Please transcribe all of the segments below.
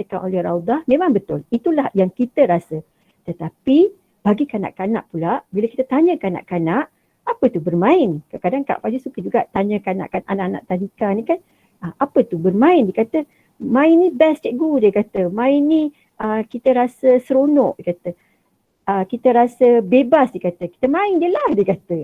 ditanyakan oleh Raudah memang betul. Itulah yang kita rasa. Tetapi bagi kanak-kanak pula, bila kita tanya kanak-kanak, apa tu bermain? Kadang-kadang Kak Fazil suka juga tanya kanak-kanak anak-anak tadika ni kan, apa tu bermain? Dia kata, main ni best cikgu, dia kata. Main ni kita rasa seronok, dia kata. Kita rasa bebas, dia kata. Kita main je lah, dia kata.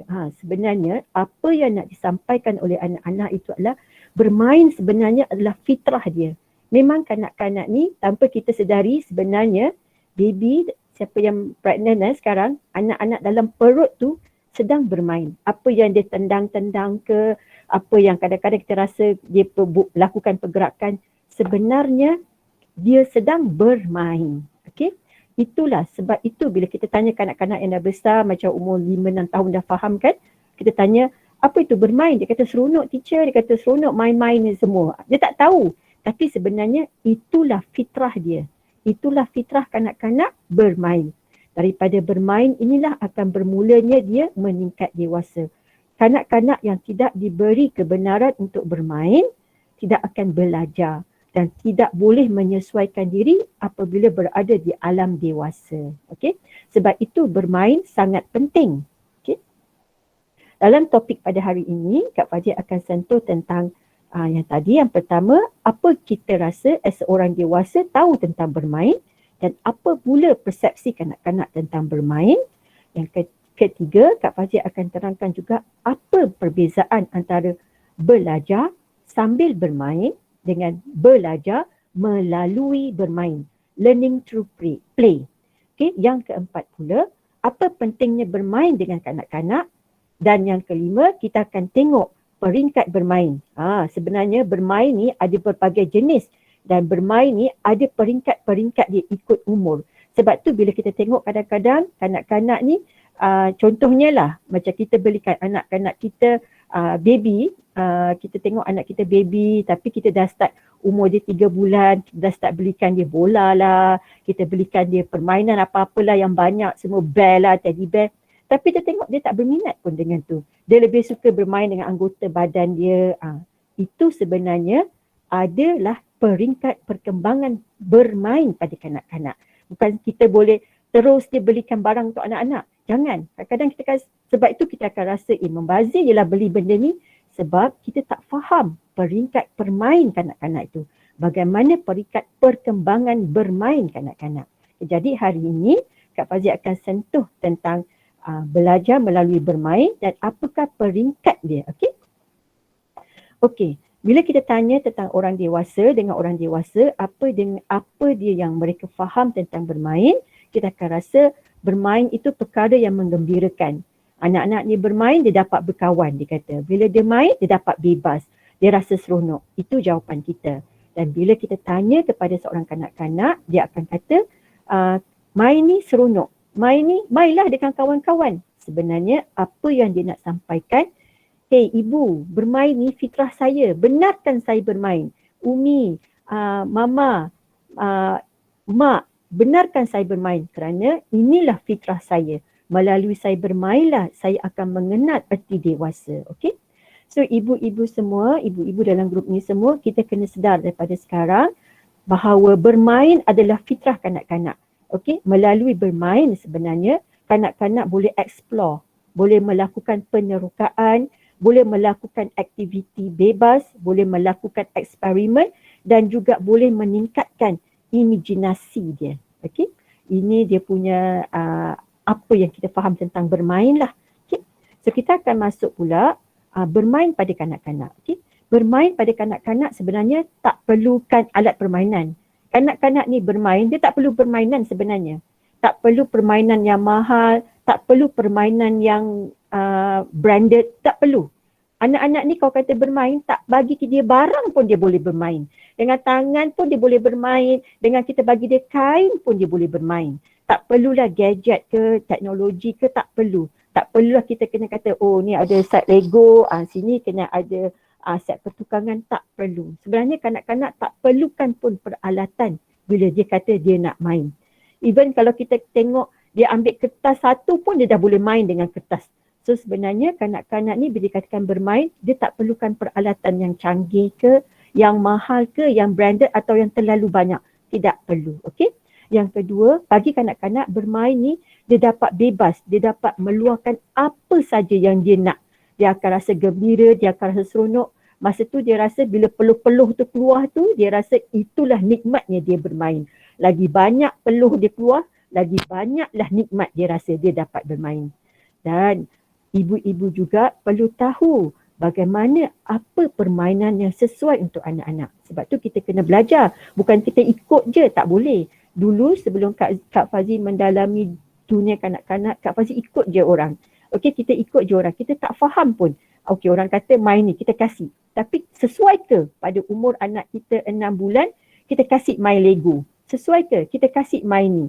Sebenarnya apa yang nak disampaikan oleh anak-anak itu adalah bermain sebenarnya adalah fitrah dia. Memang kanak-kanak ni tanpa kita sedari sebenarnya baby, siapa yang pregnant sekarang, anak-anak dalam perut tu sedang bermain. Apa yang dia tendang-tendang ke, apa yang kadang-kadang kita rasa dia lakukan pergerakan, sebenarnya dia sedang bermain. Okey? Itulah sebab itu bila kita tanya kanak-kanak yang dah besar macam umur 5-6 tahun dah faham kan, kita tanya apa itu bermain? Dia kata seronok teacher, dia kata seronok main-main ni semua. Dia tak tahu. Tapi sebenarnya itulah fitrah dia. Itulah fitrah kanak-kanak bermain. Daripada bermain inilah akan bermulanya dia meningkat dewasa. Kanak-kanak yang tidak diberi kebenaran untuk bermain tidak akan belajar dan tidak boleh menyesuaikan diri apabila berada di alam dewasa. Okey? Sebab itu bermain sangat penting. Okey? Dalam topik pada hari ini, Kak Fazil akan sentuh tentang yang tadi, yang pertama, apa kita rasa seorang dewasa tahu tentang bermain dan apa pula persepsi kanak-kanak tentang bermain. Yang ketiga, Kak Fazil akan terangkan juga apa perbezaan antara belajar sambil bermain dengan belajar melalui bermain. Learning through play. Okay. Yang keempat pula, apa pentingnya bermain dengan kanak-kanak. Dan yang kelima, kita akan tengok peringkat bermain. Sebenarnya bermain ni ada berbagai jenis dan bermain ni ada peringkat-peringkat dia ikut umur. Sebab tu bila kita tengok kadang-kadang kanak-kanak ni, contohnya lah macam kita belikan anak-anak kita baby, kita tengok anak kita baby tapi kita dah start umur dia 3 bulan, kita dah start belikan dia bola lah, kita belikan dia permainan apa-apalah yang banyak, semua bear lah, teddy bear. Tapi kita tengok dia tak berminat pun dengan tu. Dia lebih suka bermain dengan anggota badan dia. Itu sebenarnya adalah peringkat perkembangan bermain pada kanak-kanak. Bukan kita boleh terus dia belikan barang untuk anak-anak. Jangan. Kadang-kadang kita sebab itu kita akan rasa membazir je lah beli benda ni sebab kita tak faham peringkat bermain kanak-kanak itu. Bagaimana peringkat perkembangan bermain kanak-kanak. Jadi hari ini Kak Fazil akan sentuh tentang belajar melalui bermain dan apakah peringkat dia. Okey. Bila kita tanya tentang orang dewasa dengan orang dewasa, apa dia yang mereka faham tentang bermain, kita akan rasa bermain itu perkara yang menggembirakan. Anak-anak ni bermain, dia dapat berkawan, dia kata. Bila dia main, dia dapat bebas. Dia rasa seronok. Itu jawapan kita. Dan bila kita tanya kepada seorang kanak-kanak, dia akan kata, main ni seronok. Mainlah dengan kawan-kawan. Sebenarnya apa yang dia nak sampaikan, hey ibu, bermain ni fitrah saya. Benarkan saya bermain. Umi, mama, mak, benarkan saya bermain kerana inilah fitrah saya. Melalui saya bermainlah saya akan mengenal erti dewasa. Okey? So ibu-ibu semua, ibu-ibu dalam grup ni semua, kita kena sedar daripada sekarang bahawa bermain adalah fitrah kanak-kanak. Okey, melalui bermain sebenarnya kanak-kanak boleh explore, boleh melakukan penerokaan, boleh melakukan aktiviti bebas, boleh melakukan eksperimen dan juga boleh meningkatkan imajinasi dia. Okey, ini dia punya apa yang kita faham tentang bermain lah. Okay. So kita akan masuk pula bermain pada kanak-kanak. Okay. Bermain pada kanak-kanak sebenarnya tak perlukan alat permainan. Kanak-kanak ni bermain, dia tak perlu permainan sebenarnya. Tak perlu permainan yang mahal, tak perlu permainan yang branded, tak perlu. Anak-anak ni kalau kata bermain, tak bagi dia barang pun dia boleh bermain. Dengan tangan pun dia boleh bermain, dengan kita bagi dia kain pun dia boleh bermain. Tak perlulah gadget ke, teknologi ke, tak perlu. Tak perlulah kita kena kata, oh ni ada set Lego, sini kena ada set pertukangan, tak perlu. Sebenarnya kanak-kanak tak perlukan pun peralatan bila dia kata dia nak main. Even kalau kita tengok dia ambil kertas satu pun dia dah boleh main dengan kertas. So sebenarnya kanak-kanak ni bila dikatakan bermain, dia tak perlukan peralatan yang canggih ke, yang mahal ke, yang branded atau yang terlalu banyak. tidak perlu. Okey. Yang kedua, bagi kanak-kanak bermain ni dia dapat bebas, dia dapat meluahkan apa saja yang dia nak. Dia akan rasa gembira, dia akan rasa seronok. Masa tu dia rasa bila peluh-peluh tu keluar tu, dia rasa itulah nikmatnya dia bermain. Lagi banyak peluh dia keluar, lagi banyaklah nikmat dia rasa dia dapat bermain. Dan ibu-ibu juga perlu tahu bagaimana apa permainan yang sesuai untuk anak-anak. Sebab tu kita kena belajar. Bukan kita ikut je, tak boleh. Dulu sebelum Kak Fazi mendalami dunia kanak-kanak, Kak Fazi ikut je orang. Okey, kita ikut je orang. Kita tak faham pun. Okey, orang kata main ni, kita kasih. Tapi sesuai ke pada umur anak kita 6 bulan, kita kasih main Lego. Sesuai ke kita kasih main ni.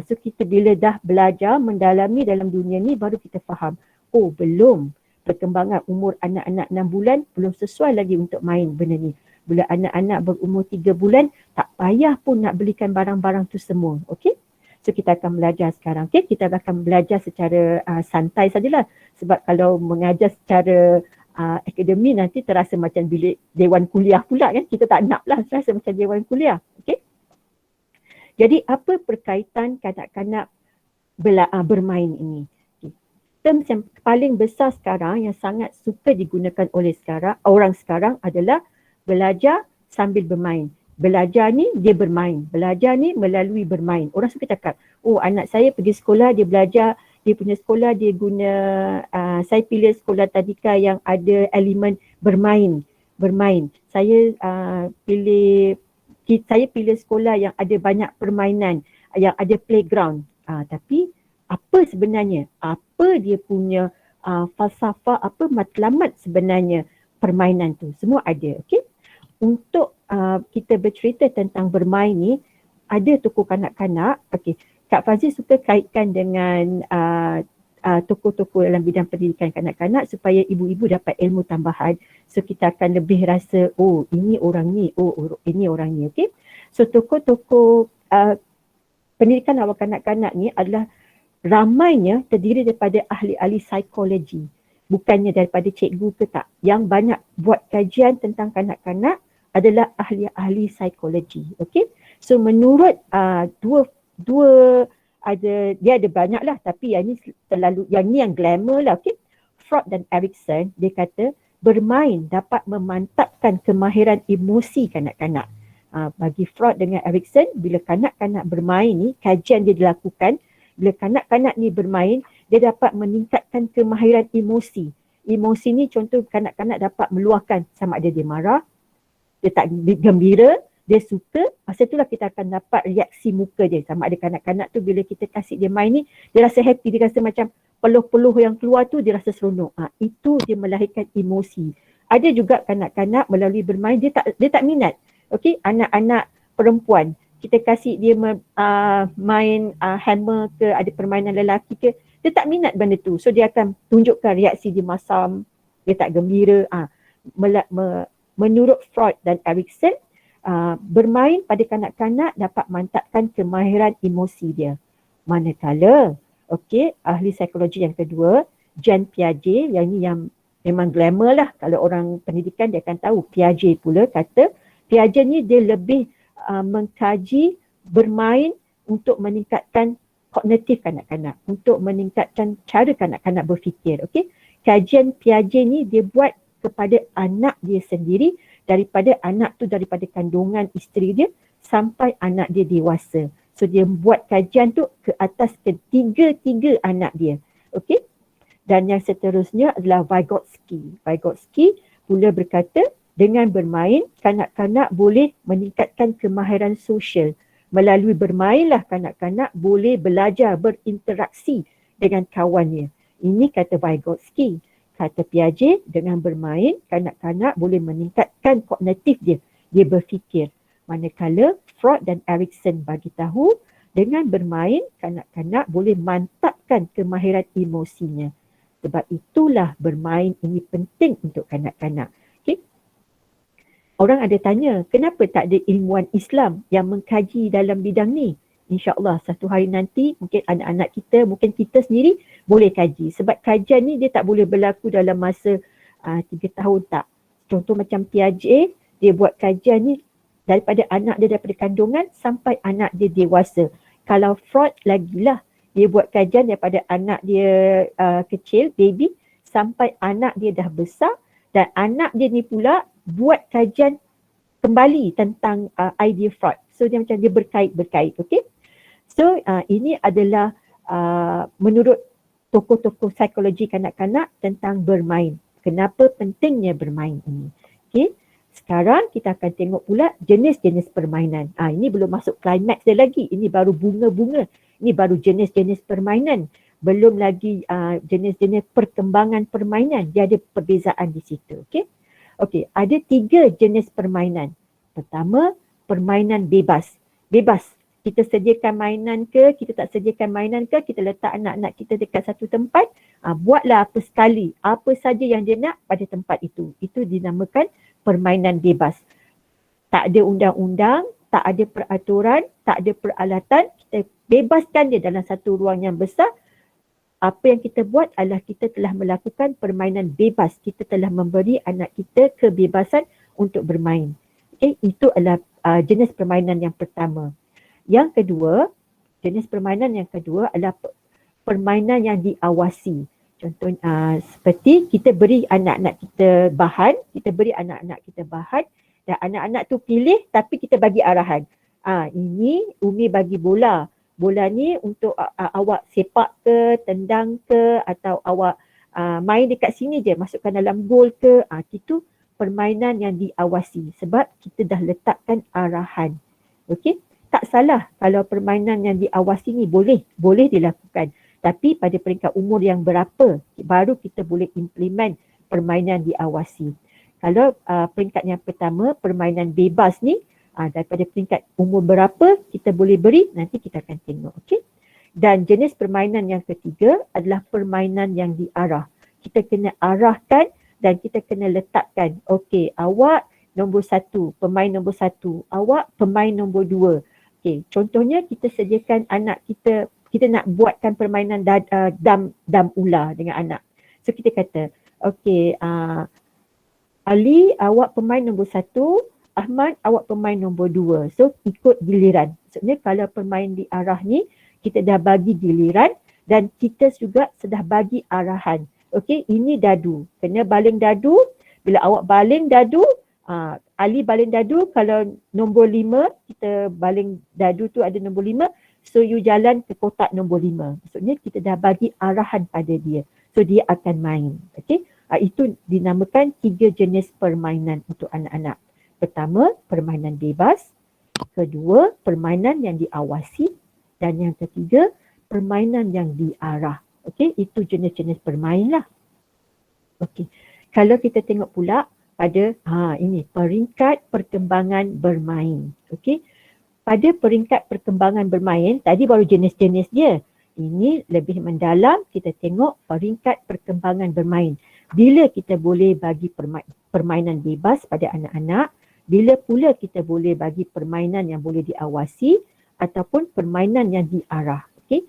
So kita bila dah belajar mendalami dalam dunia ni baru kita faham. Oh belum, perkembangan umur anak-anak 6 bulan belum sesuai lagi untuk main benda ni. Bila anak-anak berumur 3 bulan, tak payah pun nak belikan barang-barang tu semua. Okey? So kita akan belajar sekarang. Okey, kita akan belajar secara santai sajalah. Sebab kalau mengajar secara akademi nanti terasa macam bilik dewan kuliah pula kan. Kita tak nak lah terasa macam dewan kuliah. Okey? Jadi apa perkaitan kanak-kanak bermain ini? Terms yang paling besar sekarang yang sangat suka digunakan oleh orang sekarang adalah belajar sambil bermain. Belajar ni dia bermain. Belajar ni melalui bermain. Orang suka cakap, oh anak saya pergi sekolah, dia belajar, dia punya sekolah dia guna, saya pilih sekolah tadika yang ada elemen bermain. Saya pilih sekolah yang ada banyak permainan, yang ada playground. Tapi apa sebenarnya, apa dia punya falsafah, apa matlamat sebenarnya permainan tu, semua ada. Okey. Untuk kita bercerita tentang bermain ni, ada tokoh kanak-kanak. Okey, Kak Fazi suka kaitkan dengan tokoh-tokoh dalam bidang pendidikan kanak-kanak supaya ibu-ibu dapat ilmu tambahan. So kita akan lebih rasa, oh ini orang ni, oh ini orang ni. Okey. So tokoh-tokoh pendidikan awal kanak-kanak ni adalah ramainya terdiri daripada ahli-ahli psikologi. Bukannya daripada cikgu ke tak. Yang banyak buat kajian tentang kanak-kanak adalah ahli-ahli psikologi. Okey. So menurut dia ada banyak lah, tapi yang ni yang glamour lah. Okey. Freud dan Erikson, dia kata bermain dapat memantapkan kemahiran emosi kanak-kanak. Bagi Freud dengan Erikson, bila kanak-kanak bermain ni, kajian dia dilakukan, bila kanak-kanak ni bermain, dia dapat meningkatkan kemahiran emosi. Emosi ni contoh kanak-kanak dapat meluahkan sama ada dia marah, dia tak gembira, dia suka. Masa itulah kita akan dapat reaksi muka dia. Sama ada kanak-kanak tu bila kita kasih dia main ni, dia rasa happy, dia rasa macam peluh-peluh yang keluar tu dia rasa seronok. Itu dia melahirkan emosi. Ada juga kanak-kanak melalui bermain dia tak minat. Okey, anak-anak perempuan kita kasih dia main hammer ke, ada permainan lelaki ke, dia tak minat benda tu. So dia akan tunjukkan reaksi dia masam, dia tak gembira. Menurut Freud dan Erikson, bermain pada kanak-kanak dapat mantapkan kemahiran emosi dia. Manakala, okey, ahli psikologi yang kedua, Jean Piaget, yang ni yang memang glamour lah. Kalau orang pendidikan dia akan tahu. Piaget pula kata, Piaget ni dia lebih mengkaji bermain untuk meningkatkan kognitif kanak-kanak, untuk meningkatkan cara kanak-kanak berfikir. Okey, kajian Piaget ni dia buat kepada anak dia sendiri, daripada kandungan isteri dia sampai anak dia dewasa. So dia buat kajian tu ke atas ketiga anak dia. Okey, dan yang seterusnya adalah Vygotsky. Vygotsky pula berkata, dengan bermain, kanak-kanak boleh meningkatkan kemahiran sosial. Melalui bermainlah kanak-kanak boleh belajar berinteraksi dengan kawannya. Ini kata Vygotsky. Kata Piaget, dengan bermain, kanak-kanak boleh meningkatkan kognitif dia. Dia berfikir. Manakala Freud dan Erikson bagi tahu, dengan bermain, kanak-kanak boleh mantapkan kemahiran emosinya. Sebab itulah bermain ini penting untuk kanak-kanak. Orang ada tanya, kenapa tak ada ilmuwan Islam yang mengkaji dalam bidang ni? InsyaAllah satu hari nanti mungkin anak-anak kita, mungkin kita sendiri boleh kaji. Sebab kajian ni dia tak boleh berlaku dalam masa 3 tahun tak. Contoh macam Piaget, dia buat kajian ni daripada anak dia daripada kandungan sampai anak dia dewasa. Kalau Freud lagilah, dia buat kajian daripada anak dia kecil, baby, sampai anak dia dah besar, dan anak dia ni pula buat kajian kembali tentang idea Freud. So dia macam dia berkait-berkait, okay? So ini adalah menurut tokoh-tokoh psikologi kanak-kanak tentang bermain. Kenapa pentingnya bermain ini. Okay? Sekarang kita akan tengok pula jenis-jenis permainan. Ini belum masuk klimaks dia lagi. Ini baru bunga-bunga. Ini baru jenis-jenis permainan. Belum lagi jenis-jenis perkembangan permainan. Dia ada perbezaan di situ. Okay? Okey, ada 3 jenis permainan. Pertama, permainan bebas. Bebas. Kita sediakan mainan ke, kita tak sediakan mainan ke, kita letak anak-anak kita dekat satu tempat, buatlah apa sekali, apa saja yang dia nak pada tempat itu. Itu dinamakan permainan bebas. Tak ada undang-undang, tak ada peraturan, tak ada peralatan, kita bebaskan dia dalam satu ruang yang besar. Apa yang kita buat adalah kita telah melakukan permainan bebas. Kita telah memberi anak kita kebebasan untuk bermain. Okay, itu adalah jenis permainan yang pertama. Yang kedua, jenis permainan yang kedua adalah permainan yang diawasi. Contohnya seperti kita beri anak-anak kita bahan, dan anak-anak tu pilih tapi kita bagi arahan. Ini Umi bagi bola. Bola ni untuk awak sepak ke, tendang ke, atau awak main dekat sini je, masukkan dalam gol ke. Itu permainan yang diawasi sebab kita dah letakkan arahan. Okey? Tak salah kalau permainan yang diawasi ni boleh dilakukan. Tapi pada peringkat umur yang berapa baru kita boleh implement permainan diawasi. Kalau peringkat yang pertama, permainan bebas ni, daripada peringkat umur berapa kita boleh beri, nanti kita akan tengok. Okay? Dan jenis permainan yang ketiga adalah permainan yang diarah. Kita kena arahkan dan kita kena letakkan. Okey, awak nombor 1, pemain nombor 1. Awak pemain nombor 2. Okey, contohnya kita sediakan anak kita nak buatkan permainan dam ular dengan anak. So kita kata, okey, Ali awak pemain nombor 1, Ahmad awak pemain nombor 2. So ikut giliran. Maksudnya kalau pemain diarah ni, kita dah bagi giliran dan kita juga sudah bagi arahan. Okey, ini dadu. Kena baling dadu. Bila awak baling dadu, Ali baling dadu, kalau nombor 5, kita baling dadu tu ada nombor 5, so you jalan ke kotak nombor 5. Maksudnya kita dah bagi arahan pada dia. So dia akan main. Okey, itu dinamakan 3 jenis permainan untuk anak-anak. Pertama, permainan bebas. Kedua, permainan yang diawasi. Dan yang ketiga, permainan yang diarah. Okey, itu jenis-jenis permainan lah. Okey, kalau kita tengok pula pada ini peringkat perkembangan bermain. Okey, pada peringkat perkembangan bermain, tadi baru jenis-jenis dia. Ini lebih mendalam, kita tengok peringkat perkembangan bermain. Bila kita boleh bagi permainan bebas pada anak-anak, bila pula kita boleh bagi permainan yang boleh diawasi ataupun permainan yang diarah. Okey,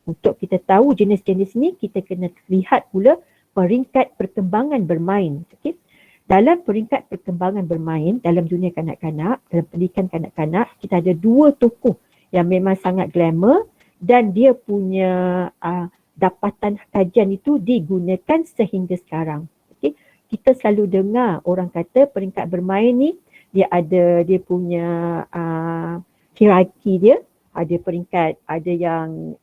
untuk kita tahu jenis-jenis ni, kita kena lihat pula peringkat perkembangan bermain. Okey, dalam peringkat perkembangan bermain dalam dunia kanak-kanak, dalam pendidikan kanak-kanak, kita ada 2 tokoh yang memang sangat glamour dan dia punya dapatan kajian itu digunakan sehingga sekarang. Okey, kita selalu dengar orang kata peringkat bermain ni dia punya hierarki dia, ada peringkat, ada yang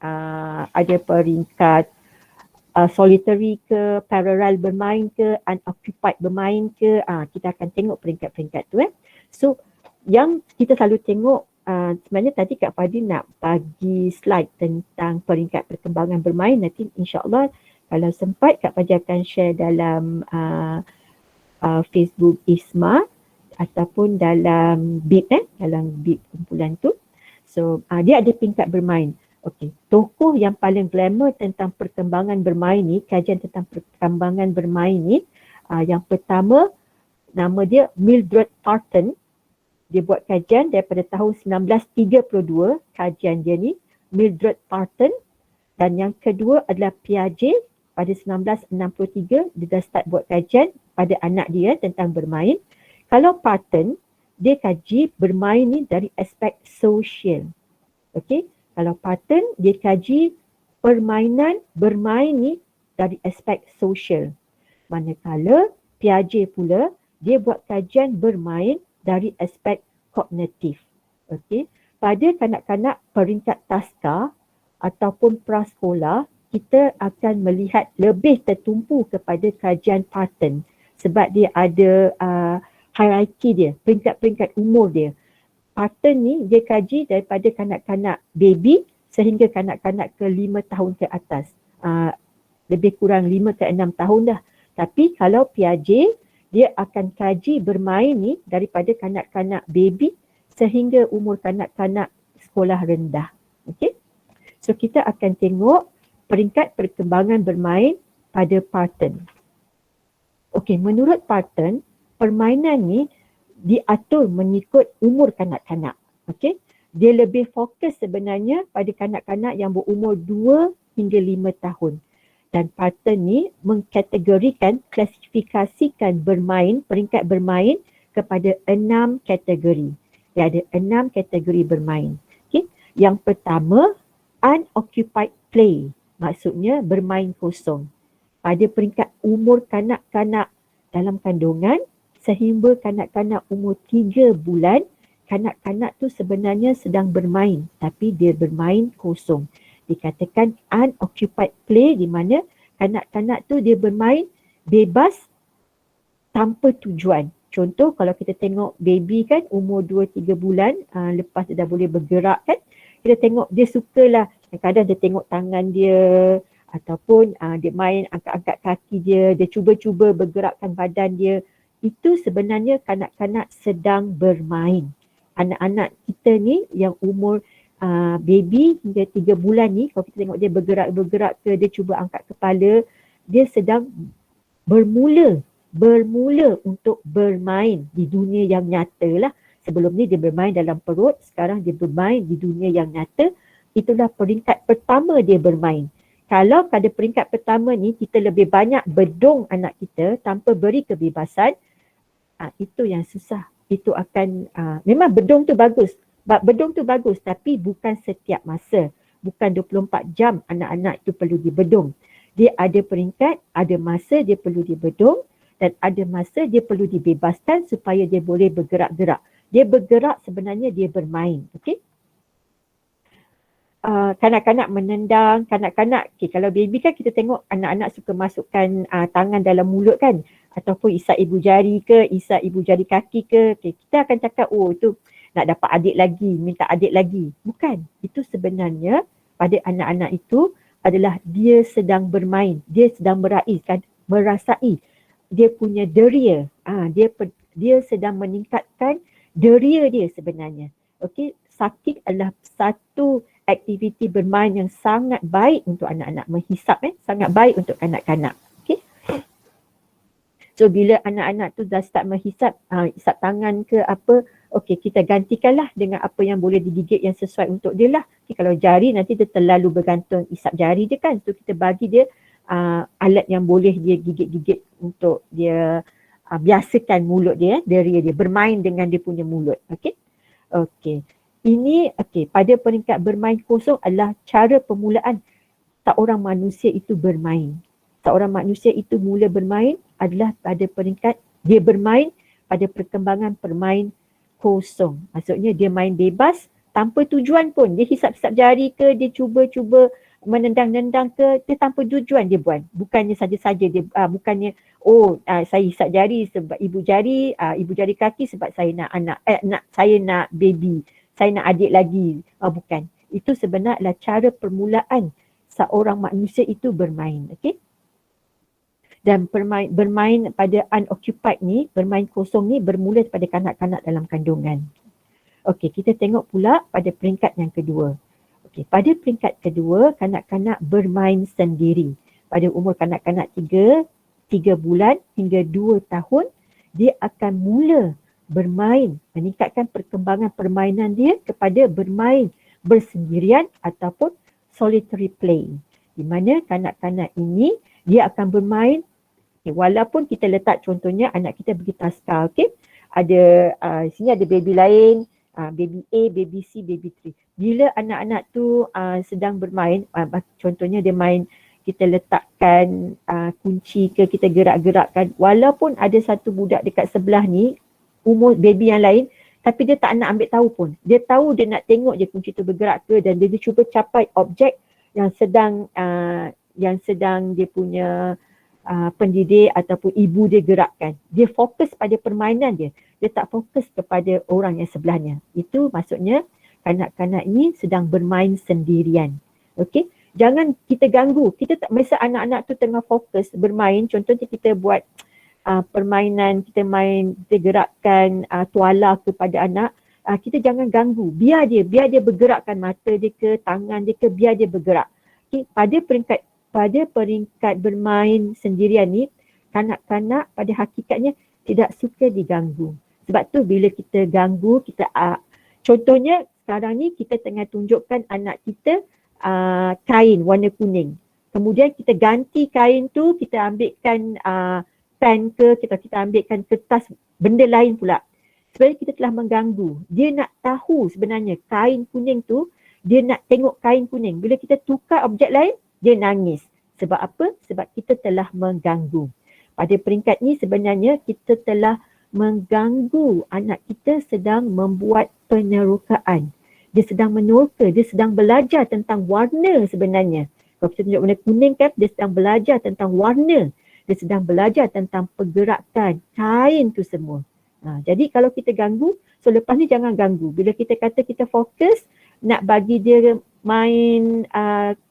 ada peringkat solitary ke, parallel bermain ke, unoccupied bermain ke, kita akan tengok peringkat-peringkat tu. So yang kita selalu tengok, sebenarnya tadi Kak Fadi nak bagi slide tentang peringkat perkembangan bermain. Nanti insyaAllah kalau sempat Kak Fadi akan share dalam Facebook ISMA ataupun dalam BIP, dalam BIP kumpulan tu. So dia ada peringkat bermain. Okey, tokoh yang paling glamour tentang perkembangan bermain ni, kajian tentang perkembangan bermain ni, yang pertama nama dia Mildred Parton. Dia buat kajian daripada tahun 1932, kajian dia ni Mildred Parton. Dan yang kedua adalah Piaget pada 1963, dia dah start buat kajian pada anak dia tentang bermain. Kalau Parton, dia kaji bermain ni dari aspek sosial. Okey, kalau pattern dia kaji permainan bermain ni dari aspek sosial. Manakala Piaget pula dia buat kajian bermain dari aspek kognitif. Okey, pada kanak-kanak peringkat taska ataupun prasekolah, kita akan melihat lebih tertumpu kepada kajian pattern sebab dia ada hierarki dia, peringkat-peringkat umur dia. Pattern ni dia kaji daripada kanak-kanak baby sehingga kanak-kanak ke 5 tahun ke atas. Lebih kurang 5 ke 6 tahun dah. Tapi kalau Piaget, dia akan kaji bermain ni daripada kanak-kanak baby sehingga umur kanak-kanak sekolah rendah. Okey? So kita akan tengok peringkat perkembangan bermain pada pattern. Okey, menurut pattern, permainan ni diatur mengikut umur kanak-kanak. Okey? Dia lebih fokus sebenarnya pada kanak-kanak yang berumur 2 hingga 5 tahun. Dan pattern ni mengkategorikan, klasifikasikan bermain, peringkat bermain kepada 6 kategori. Dia ada 6 kategori bermain. Okay. Yang pertama, unoccupied play. Maksudnya bermain kosong. Pada peringkat umur kanak-kanak dalam kandungan sehingga kanak-kanak umur 3 bulan, kanak-kanak tu sebenarnya sedang bermain tapi dia bermain kosong. Dikatakan unoccupied play di mana kanak-kanak tu dia bermain bebas tanpa tujuan. Contoh kalau kita tengok baby kan umur 2-3 bulan lepas dia dah boleh bergerak kan, kita tengok dia sukalah kadang-kadang dia tengok tangan dia ataupun dia main angkat-angkat kaki dia, dia cuba-cuba bergerakkan badan dia. Itu sebenarnya kanak-kanak sedang bermain. Anak-anak kita ni yang umur baby hingga 3 bulan ni, kalau kita tengok dia bergerak ke, dia cuba angkat kepala, dia sedang bermula untuk bermain di dunia yang nyata lah. Sebelum ni dia bermain dalam perut, sekarang dia bermain di dunia yang nyata. Itulah peringkat pertama dia bermain. Kalau pada peringkat pertama ni kita lebih banyak bedong anak kita tanpa beri kebebasan, itu yang susah. Itu akan, memang bedong tu bagus. Bedong tu bagus tapi bukan setiap masa. Bukan 24 jam anak-anak itu perlu dibedong. Dia ada peringkat, ada masa dia perlu dibedong dan ada masa dia perlu dibebaskan supaya dia boleh bergerak-gerak. Dia bergerak sebenarnya dia bermain. Okey? Kanak-kanak menendang, kanak-kanak, okay, kalau baby kan kita tengok anak-anak suka masukkan tangan dalam mulut kan, ataupun isap ibu jari ke, isap ibu jari kaki ke, okay, kita akan cakap oh itu nak dapat adik lagi, minta adik lagi. Bukan, itu sebenarnya pada anak-anak itu adalah dia sedang bermain, dia sedang merasai dia punya deria, dia sedang meningkatkan deria dia sebenarnya. Okey, sakit adalah satu aktiviti bermain yang sangat baik untuk anak-anak, menghisap sangat baik untuk kanak-kanak. Okay. So bila anak-anak tu dah start menghisap, hisap tangan ke apa, okey kita gantikanlah dengan apa yang boleh digigit yang sesuai untuk dia lah. Okay, kalau jari nanti dia terlalu bergantung hisap jari dia kan, so kita bagi dia alat yang boleh dia gigit-gigit untuk dia biasakan mulut dia, deria dia, bermain dengan dia punya mulut. Okey. Okey. Ini pada peringkat bermain kosong adalah cara permulaan seorang manusia itu bermain. Seorang manusia itu mula bermain adalah pada peringkat dia bermain pada perkembangan bermain kosong. Maksudnya dia main bebas tanpa tujuan pun. Dia hisap-hisap jari ke, dia cuba-cuba menendang-nendang ke, dia tanpa tujuan dia buat. Bukannya saja-saja dia, bukannya saya hisap jari sebab ibu jari kaki sebab saya nak anak, saya nak baby. Saya nak adik lagi. Bukan. Itu sebenarnya adalah cara permulaan seorang manusia itu bermain. Okay? Dan bermain pada unoccupied ni, bermain kosong ni bermula pada kanak-kanak dalam kandungan. Okey, kita tengok pula pada peringkat yang kedua. Okey, pada peringkat kedua, kanak-kanak bermain sendiri. Pada umur kanak-kanak 3 bulan hingga 2 tahun, dia akan mula bermain, meningkatkan perkembangan permainan dia kepada bermain bersendirian ataupun solitary play. Di mana kanak-kanak ini dia akan bermain walaupun kita letak contohnya anak kita pergi taska, okey. ada sini ada baby lain, baby A, baby C, baby 3. Bila anak-anak tu sedang bermain, contohnya dia main, kita letakkan kunci ke, kita gerak-gerakkan, walaupun ada satu budak dekat sebelah ni umur baby yang lain, tapi dia tak nak ambil tahu pun. Dia tahu dia nak tengok je kunci tu bergerak ke, dan dia cuba capai objek yang sedang dia punya pendidik ataupun ibu dia gerakkan. Dia fokus pada permainan dia. Dia tak fokus kepada orang yang sebelahnya. Itu maksudnya kanak-kanak ini sedang bermain sendirian. Okey? Jangan kita ganggu. Kita tak, masa anak-anak tu tengah fokus bermain, contohnya kita buat permainan, kita gerakkan tuala kepada anak, kita jangan ganggu. Biar dia bergerakkan mata dia ke, tangan dia ke, biar dia bergerak. Okay? Pada peringkat bermain sendirian ni, kanak-kanak pada hakikatnya tidak suka diganggu. Sebab tu bila kita ganggu, kita contohnya sekarang ni kita tengah tunjukkan anak kita kain warna kuning. Kemudian kita ganti kain tu, kita ambilkan pen ke, kita ambilkan kertas benda lain pula. Sebenarnya kita telah mengganggu. Dia nak tahu sebenarnya kain kuning tu, dia nak tengok kain kuning. Bila kita tukar objek lain, dia nangis. Sebab apa? Sebab kita telah mengganggu. Pada peringkat ni sebenarnya kita telah mengganggu anak kita sedang membuat penerokaan. Dia sedang menerka, dia sedang belajar tentang warna sebenarnya. Kalau kita tunjuk warna kuning kan, dia sedang belajar tentang warna. Dia sedang belajar tentang pergerakan kain tu semua. Jadi kalau kita ganggu, so lepas ni jangan ganggu. Bila kita kata kita fokus, nak bagi dia main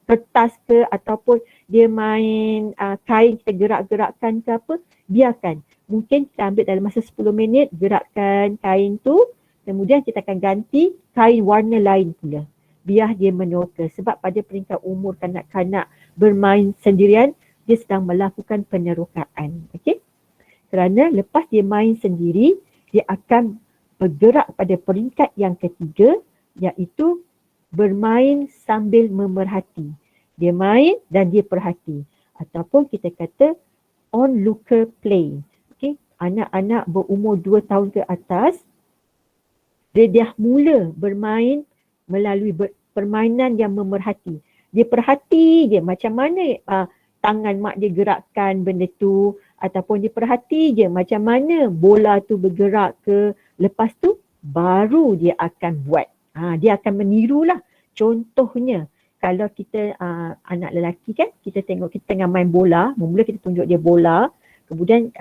kertas ke ataupun dia main kain, kita gerak-gerakkan ke apa, biarkan. Mungkin kita ambil dalam masa 10 minit, gerakkan kain tu, kemudian kita akan ganti kain warna lain pula. Biar dia menerka. Sebab pada peringkat umur kanak-kanak bermain sendirian, dia sedang melakukan penerokaan. Okey? Kerana lepas dia main sendiri, dia akan bergerak pada peringkat yang ketiga, iaitu bermain sambil memerhati. Dia main dan dia perhati. Ataupun kita kata onlooker play. Okay? Anak-anak berumur 2 tahun ke atas, dia dah mula bermain melalui permainan yang memerhati. Dia perhati je macam mana tangan mak dia gerakkan benda tu, ataupun dia perhati je macam mana bola tu bergerak ke. Lepas tu baru dia akan buat. Dia akan menirulah. Contohnya kalau kita anak lelaki kan, kita tengok kita tengah main bola, mula kita tunjuk dia bola, kemudian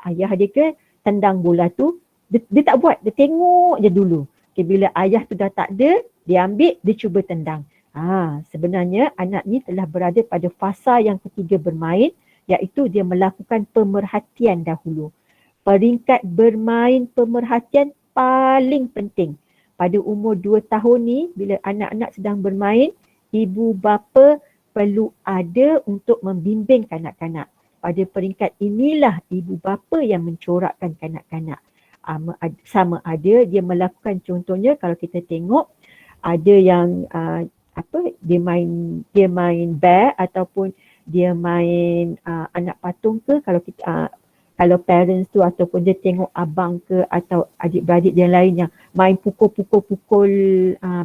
ayah dia ke tendang bola tu, dia tak buat, dia tengok je dulu. Okay, bila ayah tu dah tak ada, dia ambil, dia cuba tendang. Sebenarnya anak ni telah berada pada fasa yang ketiga bermain, iaitu dia melakukan pemerhatian dahulu. Peringkat bermain pemerhatian paling penting. Pada umur 2 tahun ni, bila anak-anak sedang bermain, ibu bapa perlu ada untuk membimbing kanak-kanak. Pada peringkat inilah ibu bapa yang mencorakkan kanak-kanak. Sama ada dia melakukan, contohnya kalau kita tengok ada yang dia main bear ataupun dia main anak patung ke, kalau kita kalau parents tu ataupun dia tengok abang ke atau adik-beradik dia lain yang main pukul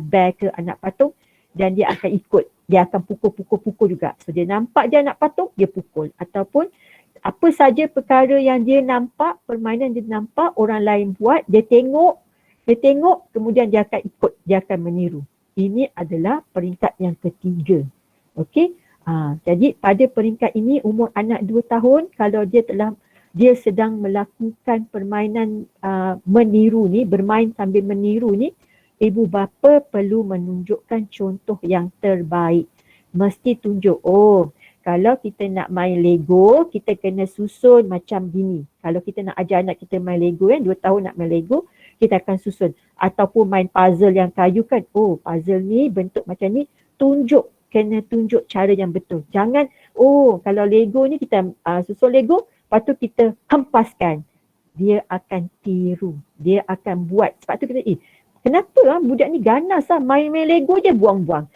bear ke anak patung, dan dia akan ikut, dia akan pukul juga. So dia nampak dia anak patung, dia pukul. Ataupun apa saja perkara yang dia nampak, permainan dia nampak orang lain buat, dia tengok kemudian dia akan ikut, dia akan meniru. Ini adalah peringkat yang ketiga. Okey. Jadi pada peringkat ini umur anak 2 tahun, kalau dia sedang melakukan permainan meniru ni, bermain sambil meniru ni, ibu bapa perlu menunjukkan contoh yang terbaik. Mesti tunjuk, kalau kita nak main Lego, kita kena susun macam gini. Kalau kita nak ajar anak kita main Lego 2 tahun nak main Lego, kita akan susun. Ataupun main puzzle yang kayu kan, puzzle ni bentuk macam ni, kena tunjuk cara yang betul. Jangan, kalau Lego ni kita susun Lego, lepas tu kita hempaskan. Dia akan tiru, dia akan buat. Sebab tu kita, kenapa budak ni ganas main-main Lego je buang-buang.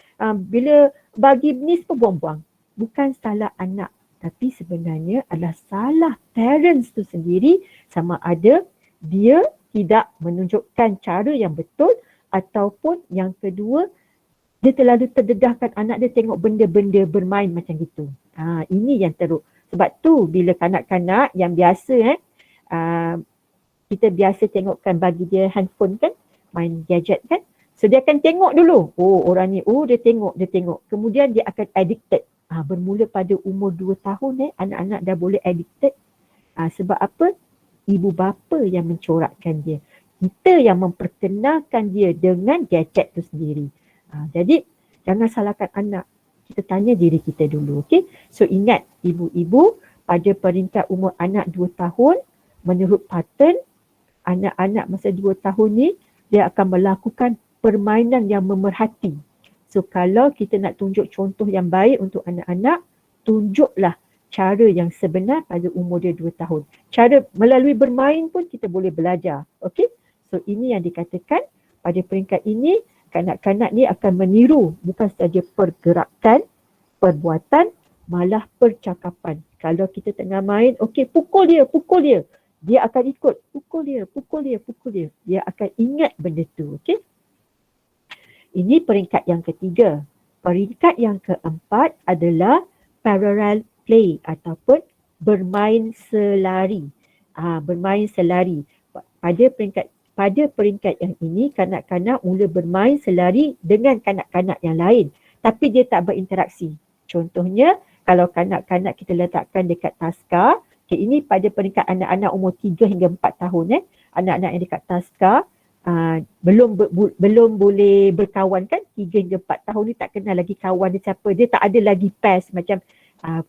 Bila bagi ni semua buang-buang. Bukan salah anak, tapi sebenarnya adalah salah parents tu sendiri, sama ada dia tidak menunjukkan cara yang betul, ataupun yang kedua, dia terlalu terdedahkan anak dia tengok benda-benda bermain macam gitu. Ini yang teruk. Sebab tu bila kanak-kanak yang biasa kita biasa tengokkan bagi dia handphone kan, main gadget kan. So dia akan tengok dulu. Oh orang ni, dia tengok. Kemudian dia akan addicted. Bermula pada umur 2 tahun anak-anak dah boleh addicted. Sebab apa? Ibu bapa yang mencorakkan dia. Kita yang memperkenalkan dia dengan gadget tu sendiri. Jadi jangan salahkan anak. Kita tanya diri kita dulu. Okay? So ingat ibu-ibu pada peringkat umur anak 2 tahun, menurut pattern, anak-anak masa 2 tahun ni dia akan melakukan permainan yang memerhati. So kalau kita nak tunjuk contoh yang baik untuk anak-anak, tunjuklah cara yang sebenar pada umur dia 2 tahun. Cara melalui bermain pun kita boleh belajar. Okay? So ini yang dikatakan pada peringkat ini, kanak-kanak ni akan meniru bukan sahaja pergerakan, perbuatan, malah percakapan. Kalau kita tengah main, okay, pukul dia. Dia akan ikut, pukul dia. Dia akan ingat benda tu. Okay? Ini peringkat yang ketiga. Peringkat yang keempat adalah parallel play ataupun bermain selari. Bermain selari. Pada peringkat yang ini, kanak-kanak mula bermain selari dengan kanak-kanak yang lain. Tapi dia tak berinteraksi. Contohnya, kalau kanak-kanak kita letakkan dekat taska, ini pada peringkat anak-anak umur 3 hingga 4 tahun. Anak-anak yang dekat taska, belum boleh berkawan kan. 3 hingga 4 tahun ni tak kenal lagi kawan dia siapa. Dia tak ada lagi pairs macam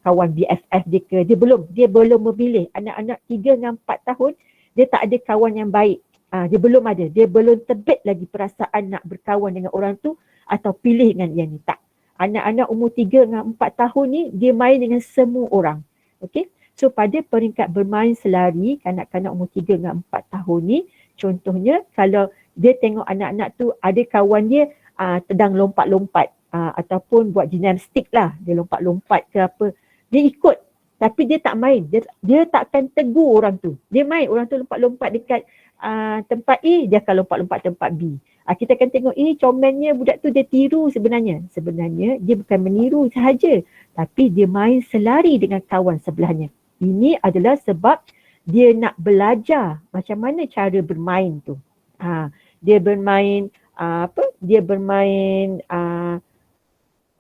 kawan BFF dia ke. Dia belum memilih. Anak-anak 3 hingga 4 tahun, dia tak ada kawan yang baik. Dia belum ada. Dia belum terbit lagi perasaan nak berkawan dengan orang tu atau pilih dengan yang ni. Tak. Anak-anak umur 3 hingga 4 tahun ni, dia main dengan semua orang. Okay? So pada peringkat bermain selari, kanak-kanak umur 3 hingga 4 tahun ni, contohnya kalau dia tengok anak-anak tu ada kawan dia sedang lompat-lompat ataupun buat gimnastik lah, dia lompat-lompat ke apa, dia ikut tapi dia tak main, dia takkan tegur orang tu. Dia main, orang tu lompat-lompat dekat tempat A, dia akan lompat-lompat tempat B. Kita akan tengok comelnya budak tu dia tiru sebenarnya. Sebenarnya dia bukan meniru sahaja, tapi dia main selari dengan kawan sebelahnya. Ini adalah sebab dia nak belajar macam mana cara bermain tu. Dia bermain Dia bermain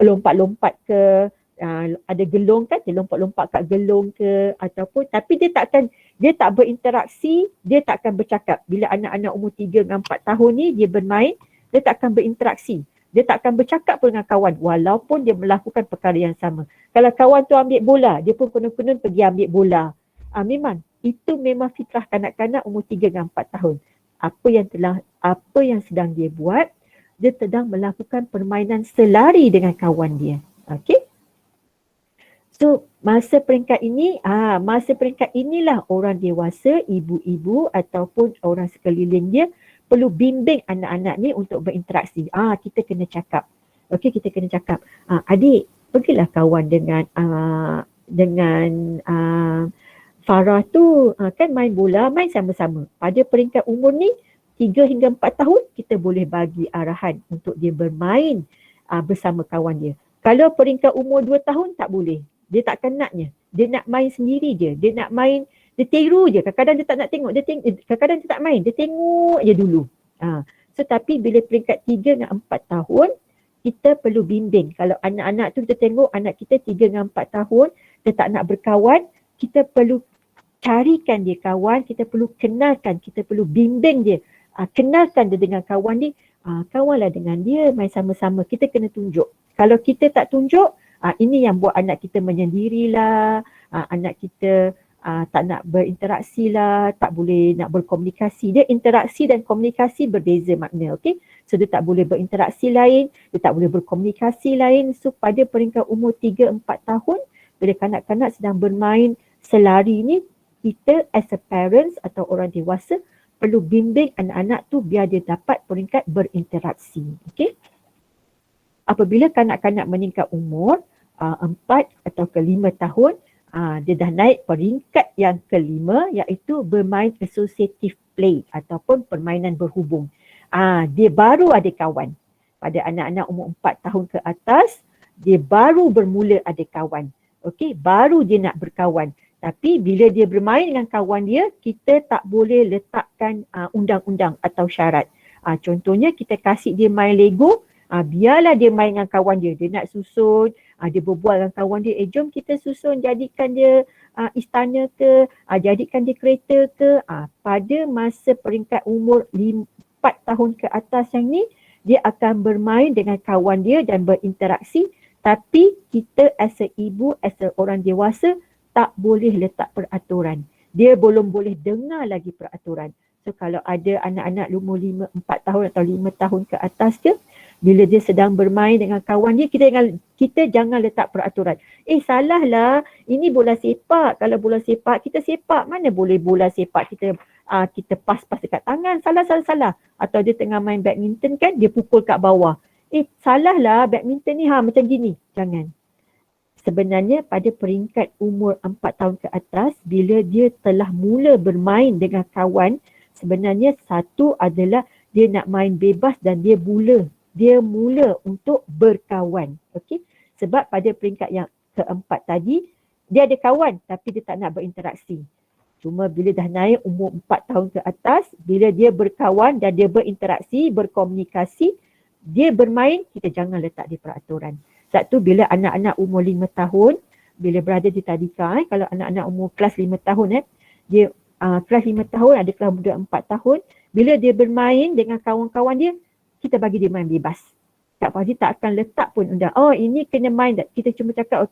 lompat-lompat ke, ada gelong kan, dia lompat-lompat kat gelong ke, ataupun tapi dia tak berinteraksi, dia tak akan bercakap. Bila anak-anak umur 3 dan 4 tahun ni dia bermain, dia tak akan berinteraksi. Dia tak akan bercakap pun dengan kawan walaupun dia melakukan perkara yang sama. Kalau kawan tu ambil bola, dia pun kunun-kunun pergi ambil bola. Itu memang fitrah kanak-kanak umur 3 dan 4 tahun. Apa yang sedang dia buat, dia sedang melakukan permainan selari dengan kawan dia. Okey? So masa peringkat inilah orang dewasa, ibu-ibu ataupun orang sekeliling dia perlu bimbing anak-anak ni untuk berinteraksi. Kita kena cakap. Okey, kita kena cakap. Adik, pergilah kawan dengan Farah tu, kan main bola, main sama-sama. Pada peringkat umur ni 3 hingga 4 tahun, kita boleh bagi arahan untuk dia bermain bersama kawan dia. Kalau peringkat umur 2 tahun tak boleh. Dia takkan naknya. Dia nak main sendiri je. Dia nak main, dia tiru je. Kadang-kadang dia tak nak tengok. Kadang-kadang dia tak main. Dia tengok je dulu. So tapi bila peringkat 3 dan 4 tahun, kita perlu bimbing. Kalau anak-anak tu kita tengok anak kita 3 dan 4 tahun, dia tak nak berkawan, kita perlu carikan dia kawan, kita perlu kenalkan, kita perlu bimbing dia. Kenalkan dia dengan kawan dia. Kawanlah dengan dia, main sama-sama. Kita kena tunjuk. Kalau kita tak tunjuk, ini yang buat anak kita menyendirilah, anak kita tak nak berinteraksi lah, tak boleh nak berkomunikasi. Dia interaksi dan komunikasi berbeza makna, okey? So dia tak boleh berinteraksi lain, dia tak boleh berkomunikasi lain. So pada peringkat umur 3-4 tahun, bila kanak-kanak sedang bermain selari ni, kita as a parents atau orang dewasa perlu bimbing anak-anak tu biar dia dapat peringkat berinteraksi, okey? Apabila kanak-kanak meningkat umur 4 atau ke 5 tahun, dia dah naik peringkat yang kelima, iaitu bermain associative play ataupun permainan berhubung. Dia baru ada kawan. Pada anak-anak umur 4 tahun ke atas, dia baru bermula ada kawan. Okey, baru dia nak berkawan. Tapi bila dia bermain dengan kawan dia, kita tak boleh letakkan undang-undang atau syarat. Contohnya kita kasih dia main Lego, biarlah dia main dengan kawan dia. Dia nak susun, dia berbual dengan kawan dia, jom kita susun, jadikan dia istana ke, jadikan dia kereta ke. Pada masa peringkat umur 4 tahun ke atas yang ni, dia akan bermain dengan kawan dia dan berinteraksi. Tapi kita as a ibu, as a orang dewasa, tak boleh letak peraturan. Dia belum boleh dengar lagi peraturan. So kalau ada anak-anak umur 4 tahun atau 5 tahun ke atas dia, bila dia sedang bermain dengan kawan dia, kita jangan letak peraturan. Salah lah, ini bola sepak. Kalau bola sepak, kita sepak. Mana boleh bola sepak kita pas-pas dekat tangan. Salah. Atau dia tengah main badminton kan, dia pukul kat bawah. Salah lah, badminton ni macam gini. Jangan. Sebenarnya pada peringkat umur 4 tahun ke atas, bila dia telah mula bermain dengan kawan, sebenarnya satu adalah dia nak main bebas dan dia mula untuk berkawan. Okey? Sebab pada peringkat yang keempat tadi, dia ada kawan tapi dia tak nak berinteraksi. Cuma bila dah naik umur 4 tahun ke atas, bila dia berkawan dan dia berinteraksi, berkomunikasi, dia bermain, kita jangan letak di peraturan. Sebab tu bila anak-anak umur 5 tahun, bila berada di tadika, kalau anak-anak umur kelas 5 tahun, dia kelas 5 tahun, ada kelas budak 4 tahun, bila dia bermain dengan kawan-kawan dia, kita bagi dia main bebas. Kak Fauzi tak akan letak pun undang, ini kena main. Kita cuma cakap,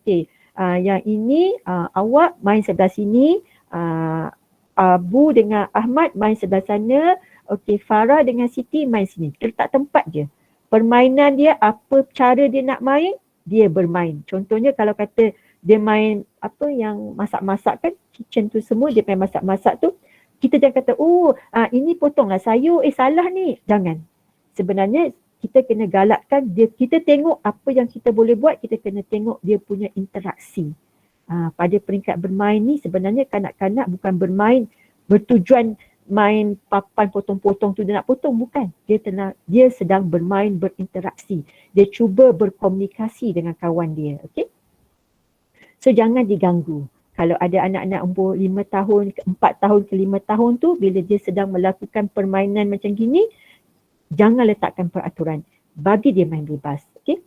yang ini awak main sebelah sini, Abu dengan Ahmad main sebelah sana, Farah dengan Siti main sini. Kita letak tempat je. Permainan dia, apa cara dia nak main, dia bermain. Contohnya kalau kata dia main yang masak-masak kan, kitchen tu semua, dia main masak-masak tu, kita jangan kata, ini potonglah sayur, salah ni. Jangan. Sebenarnya kita kena galakkan dia, kita tengok apa yang kita boleh buat, kita kena tengok dia punya interaksi. Pada peringkat bermain ni sebenarnya kanak-kanak bukan bermain bertujuan main papan potong-potong tu dia nak potong, bukan. Dia sedang bermain berinteraksi. Dia cuba berkomunikasi dengan kawan dia. Okay? So jangan diganggu. Kalau ada anak-anak umur 5 tahun, 4 tahun ke 5 tahun tu, bila dia sedang melakukan permainan macam gini, jangan letakkan peraturan. Bagi dia main bebas. Okay?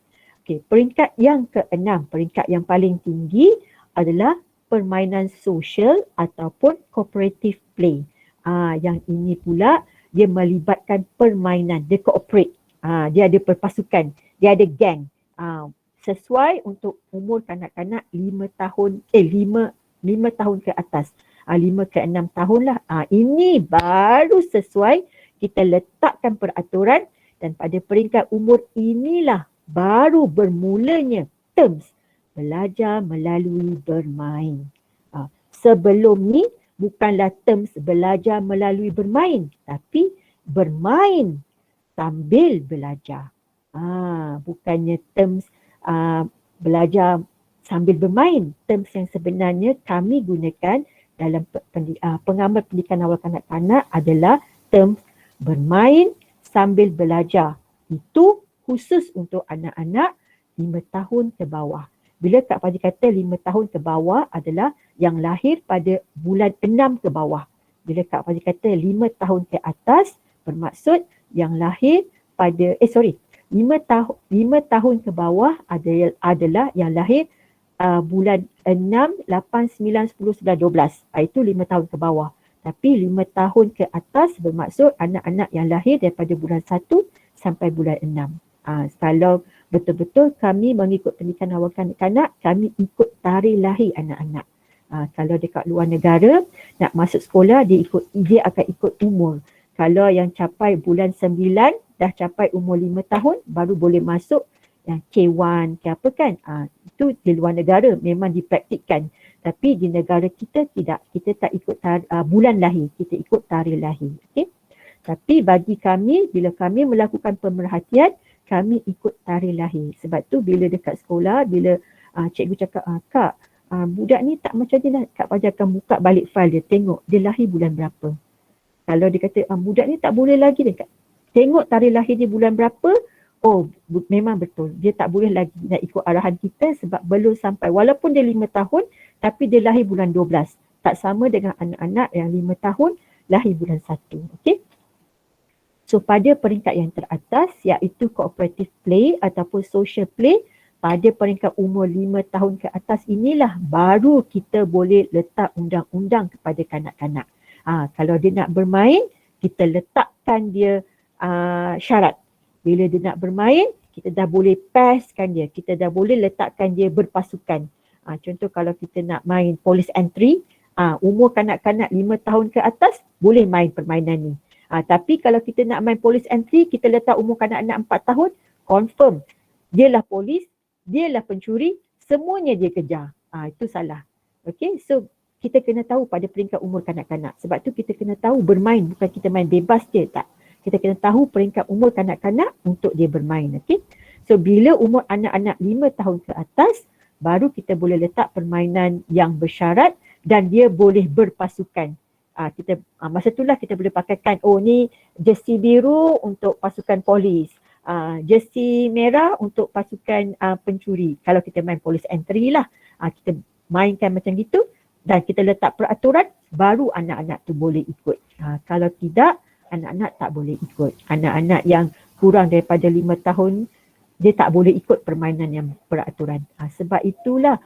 Peringkat yang ke-6, peringkat yang paling tinggi adalah permainan sosial ataupun cooperative play. Yang ini pula dia melibatkan permainan, dia cooperate. Dia ada perpasukan, dia ada gang. Sesuai untuk umur kanak-kanak 5 tahun ke atas. 5 ke 6 tahun lah. Ini baru sesuai kita letakkan peraturan, dan pada peringkat umur inilah baru bermulanya terms belajar melalui bermain. Sebelum ni bukanlah terms belajar melalui bermain, tapi bermain sambil belajar. Bukannya terms belajar sambil bermain. Terms yang sebenarnya kami gunakan dalam pengamal pendidikan awal kanak-kanak adalah terms bermain sambil belajar. Itu khusus untuk anak-anak 5 tahun ke bawah. Bila Kak Fauzi kata 5 tahun ke bawah adalah yang lahir pada bulan 6 ke bawah. Bila Kak Fauzi kata 5 tahun ke atas, bermaksud yang lahir pada 5 tahun ke bawah adalah yang lahir bulan 6, 8, 9, 10, 11, 12. Itu 5 tahun ke bawah. Tapi 5 tahun ke atas bermaksud anak-anak yang lahir daripada bulan 1 sampai bulan 6. Kalau betul-betul kami mengikut pendidikan awal kanak-kanak, kami ikut tarikh lahir anak-anak. Kalau dekat luar negara, nak masuk sekolah, dia akan ikut umur. Kalau yang capai bulan 9, dah capai umur 5 tahun, baru boleh masuk yang K1 ke apa kan. Itu di luar negara memang dipraktikkan. Tapi di negara kita tidak. Kita tak ikut bulan lahir, kita ikut tarikh lahir. Okay? Tapi bagi kami, bila kami melakukan pemerhatian, kami ikut tarikh lahir. Sebab tu bila dekat sekolah, bila cikgu cakap, Kak, budak ni tak macam dia lah. Kak Fauzi akan buka balik file dia, tengok dia lahir bulan berapa. Kalau dia kata budak ni tak boleh lagi dekat. Tengok tarikh lahir dia bulan berapa, memang betul. Dia tak boleh lagi nak ikut arahan kita sebab belum sampai. Walaupun dia 5 tahun, tapi dia lahir bulan 12. Tak sama dengan anak-anak yang 5 tahun, lahir bulan 1. Okay? So pada peringkat yang teratas, iaitu cooperative play ataupun social play, pada peringkat umur 5 tahun ke atas inilah baru kita boleh letak undang-undang kepada kanak-kanak. Kalau dia nak bermain, kita letakkan dia syarat. Bila dia nak bermain, kita dah boleh pairkan dia. Kita dah boleh letakkan dia berpasukan. Contoh kalau kita nak main police entry, umur kanak-kanak 5 tahun ke atas, boleh main permainan ni. Tapi kalau kita nak main police entry, kita letak umur kanak-kanak 4 tahun, confirm. Dialah polis, dialah pencuri, semuanya dia kejar. Itu salah. Okay, so kita kena tahu pada peringkat umur kanak-kanak. Sebab tu kita kena tahu bermain, bukan kita main bebas je, tak. Kita kena tahu peringkat umur kanak-kanak untuk dia bermain. Okay? So bila umur anak-anak 5 tahun ke atas, baru kita boleh letak permainan yang bersyarat dan dia boleh berpasukan. Masa itulah kita boleh pakaikan, ni jersey biru untuk pasukan polis. Jersey merah untuk pasukan pencuri. Kalau kita main police entry lah. Kita mainkan macam gitu dan kita letak peraturan, baru anak-anak tu boleh ikut. Kalau tidak, anak-anak tak boleh ikut. Anak-anak yang kurang daripada 5 tahun, dia tak boleh ikut permainan yang peraturan. Sebab itulah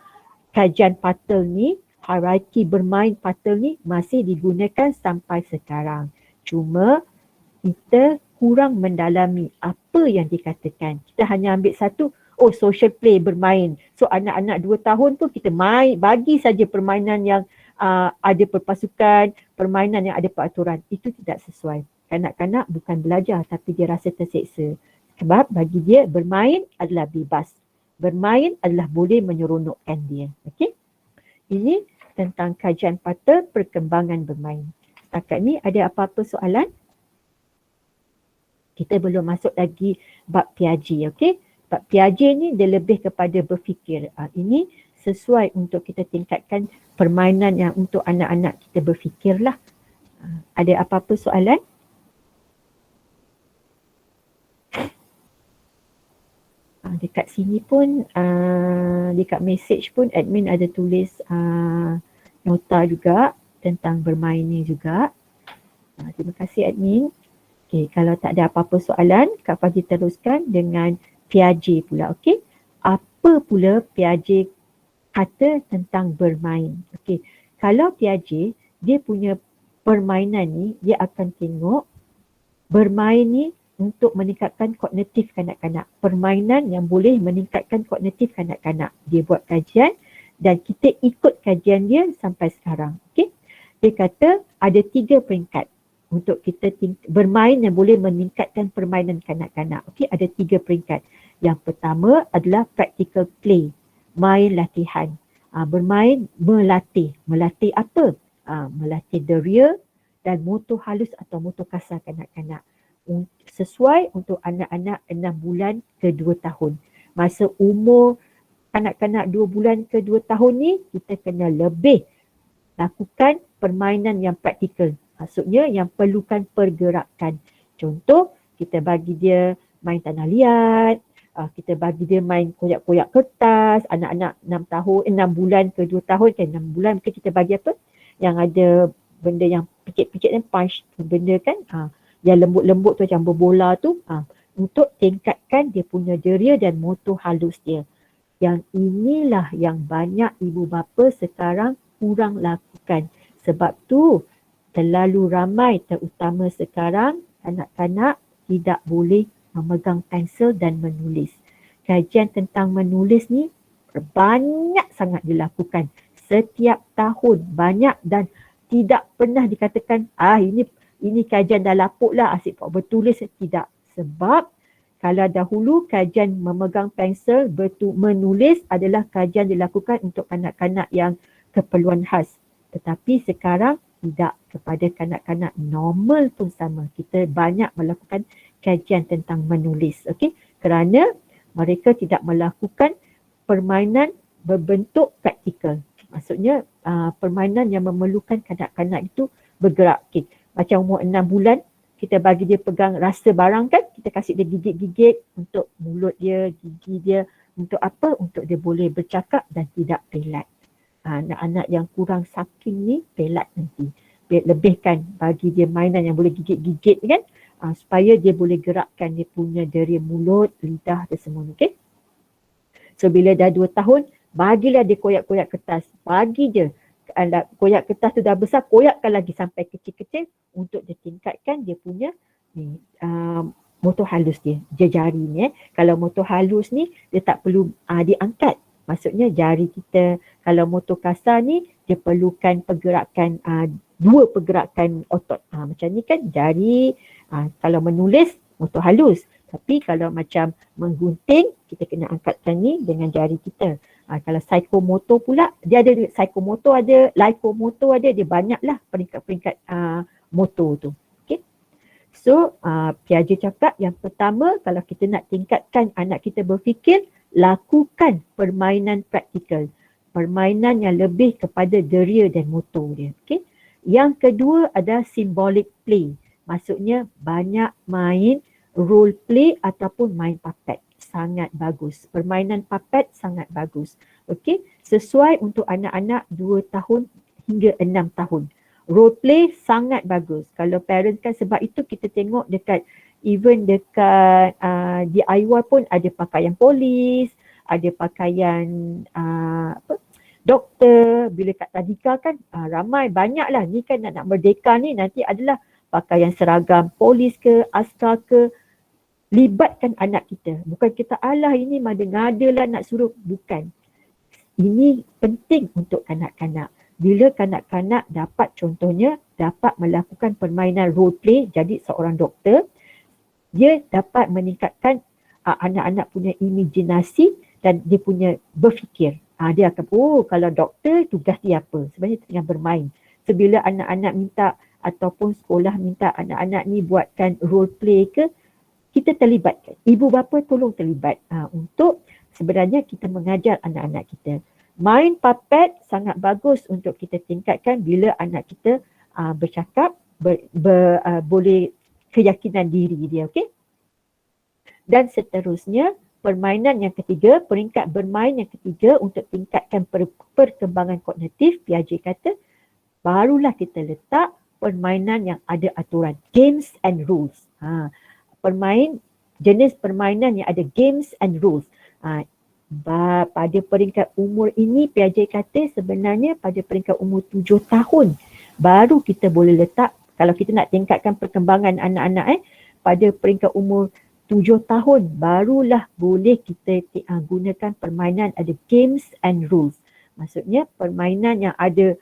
kajian Patel ni, hierarki bermain Patel ni masih digunakan sampai sekarang. Cuma kita kurang mendalami apa yang dikatakan. Kita hanya ambil satu, social play bermain. So anak-anak 2 tahun tu kita bagi saja permainan yang ada perpasukan, permainan yang ada peraturan. Itu tidak sesuai. Kanak-kanak bukan belajar tapi dia rasa terseksa. Sebab bagi dia bermain adalah bebas. Bermain adalah boleh menyeronokkan dia. Okey? Ini tentang kajian Patel perkembangan bermain. Setakat ni ada apa-apa soalan? Kita belum masuk lagi bab Piaget, okey? Bab Piaget ni dia lebih kepada berfikir. Ini sesuai untuk kita tingkatkan permainan yang untuk anak-anak kita berfikirlah. Ada apa-apa soalan? Dekat sini pun, dekat message pun admin ada tulis nota juga tentang bermain ni juga. Terima kasih admin. Okay, kalau tak ada apa-apa soalan, Kak Fazli teruskan dengan Piaget pula. Okay, apa pula Piaget kata tentang bermain? Okay, kalau Piaget, dia punya permainan ni, dia akan tengok bermain ni untuk meningkatkan kognitif kanak-kanak. Permainan yang boleh meningkatkan kognitif kanak-kanak. Dia buat kajian dan kita ikut kajian dia sampai sekarang. Okay? Dia kata ada 3 peringkat untuk kita bermain yang boleh meningkatkan permainan kanak-kanak. Okay? Ada 3 peringkat. Yang pertama adalah practical play. Main latihan. Bermain melatih. Melatih apa? Melatih deria dan motor halus atau motor kasar kanak-kanak. Sesuai untuk anak-anak 6 bulan ke 2 tahun. Masa umur kanak-kanak 2 bulan ke 2 tahun ni, kita kena lebih lakukan permainan yang praktikal. Maksudnya yang perlukan pergerakan. Contoh, kita bagi dia main tanah liat, kita bagi dia main koyak-koyak kertas, anak-anak 6 bulan ke 2 tahun, 6 bulan mungkin kita bagi apa? Yang ada benda yang picit-picit dan punch benda kan, yang lembut-lembut tu macam berbola tu, untuk tingkatkan dia punya deria dan motor halus dia. Yang inilah yang banyak ibu bapa sekarang kurang lakukan. Sebab tu terlalu ramai, terutama sekarang, anak-anak tidak boleh memegang pensel dan menulis. Kajian tentang menulis ni banyak sangat dilakukan. Setiap tahun banyak dan tidak pernah dikatakan ini kajian dah lapuk lah, asyik bertulis. Tidak. Sebab kalau dahulu kajian memegang pensel menulis adalah kajian dilakukan untuk kanak-kanak yang keperluan khas. Tetapi sekarang tidak, kepada kanak-kanak normal pun sama. Kita banyak melakukan kajian tentang menulis. Okay? Kerana mereka tidak melakukan permainan berbentuk praktikal. Maksudnya permainan yang memerlukan kanak-kanak itu bergerak. Okay. Macam umur 6 bulan, kita bagi dia pegang rasa barang kan, kita kasih dia gigit-gigit untuk mulut dia, gigi dia. Untuk apa? Untuk dia boleh bercakap dan tidak pelat. Anak-anak yang kurang sucking ni pelat nanti. Lebihkan bagi dia mainan yang boleh gigit-gigit kan, supaya dia boleh gerakkan dia punya deria mulut, lidah dan semua. Okay? So bila dah 2 tahun, bagilah dia koyak-koyak kertas. Bagi je. Koyak kertas tu dah besar, koyakkan lagi sampai kecil-kecil untuk dia tingkatkan dia punya motor halus dia jari ni. Kalau motor halus ni, dia tak perlu diangkat. Maksudnya jari kita, kalau motor kasar ni, dia perlukan pergerakan, 2 pergerakan otot. Macam ni kan, jari, kalau menulis, motor halus. Tapi kalau macam menggunting, kita kena angkatkan ni dengan jari kita. Kalau psikomotor pula, dia ada psikomotor ada, likomotor ada, dia banyaklah peringkat-peringkat motor tu. Okay. So, Piaget cakap yang pertama, kalau kita nak tingkatkan anak kita berfikir, lakukan permainan praktikal. Permainan yang lebih kepada deria dan motor dia. Okay. Yang kedua adalah symbolic play. Maksudnya banyak main role play ataupun main puppet. Sangat bagus. Permainan puppet sangat bagus. Okey, sesuai untuk anak-anak 2 tahun hingga 6 tahun. Role play sangat bagus. Kalau parents kan, sebab itu kita tengok dekat even dekat DIY pun ada pakaian polis, ada pakaian doktor. Bila kat tadika kan ramai banyaklah ni kan nak merdeka ni nanti adalah pakaian seragam polis ke, askar ke. Libatkan anak kita. Bukan kita alah ini mada-ngada lah nak suruh. Bukan. Ini penting untuk kanak-kanak. Bila kanak-kanak dapat contohnya dapat melakukan permainan role play jadi seorang doktor, dia dapat meningkatkan anak-anak punya imajinasi dan dia punya berfikir. Dia akan, kalau doktor tugas dia apa? Sebenarnya tengah bermain. So bila anak-anak minta ataupun sekolah minta anak-anak ni buatkan role play ke, kita terlibatkan. Ibu bapa tolong terlibat untuk sebenarnya kita mengajar anak-anak kita. Main puppet sangat bagus untuk kita tingkatkan bila anak kita bercakap, boleh keyakinan diri dia. Okay? Dan seterusnya, permainan yang ketiga, peringkat bermain yang ketiga untuk tingkatkan perkembangan kognitif, Piaget kata, barulah kita letak permainan yang ada aturan. Games and rules. Jenis permainan yang ada games and rules. Pada peringkat umur ini, Piaget kata sebenarnya pada peringkat umur 7 tahun baru kita boleh letak, kalau kita nak tingkatkan perkembangan anak-anak pada peringkat umur 7 tahun barulah boleh kita gunakan permainan ada games and rules. Maksudnya permainan yang ada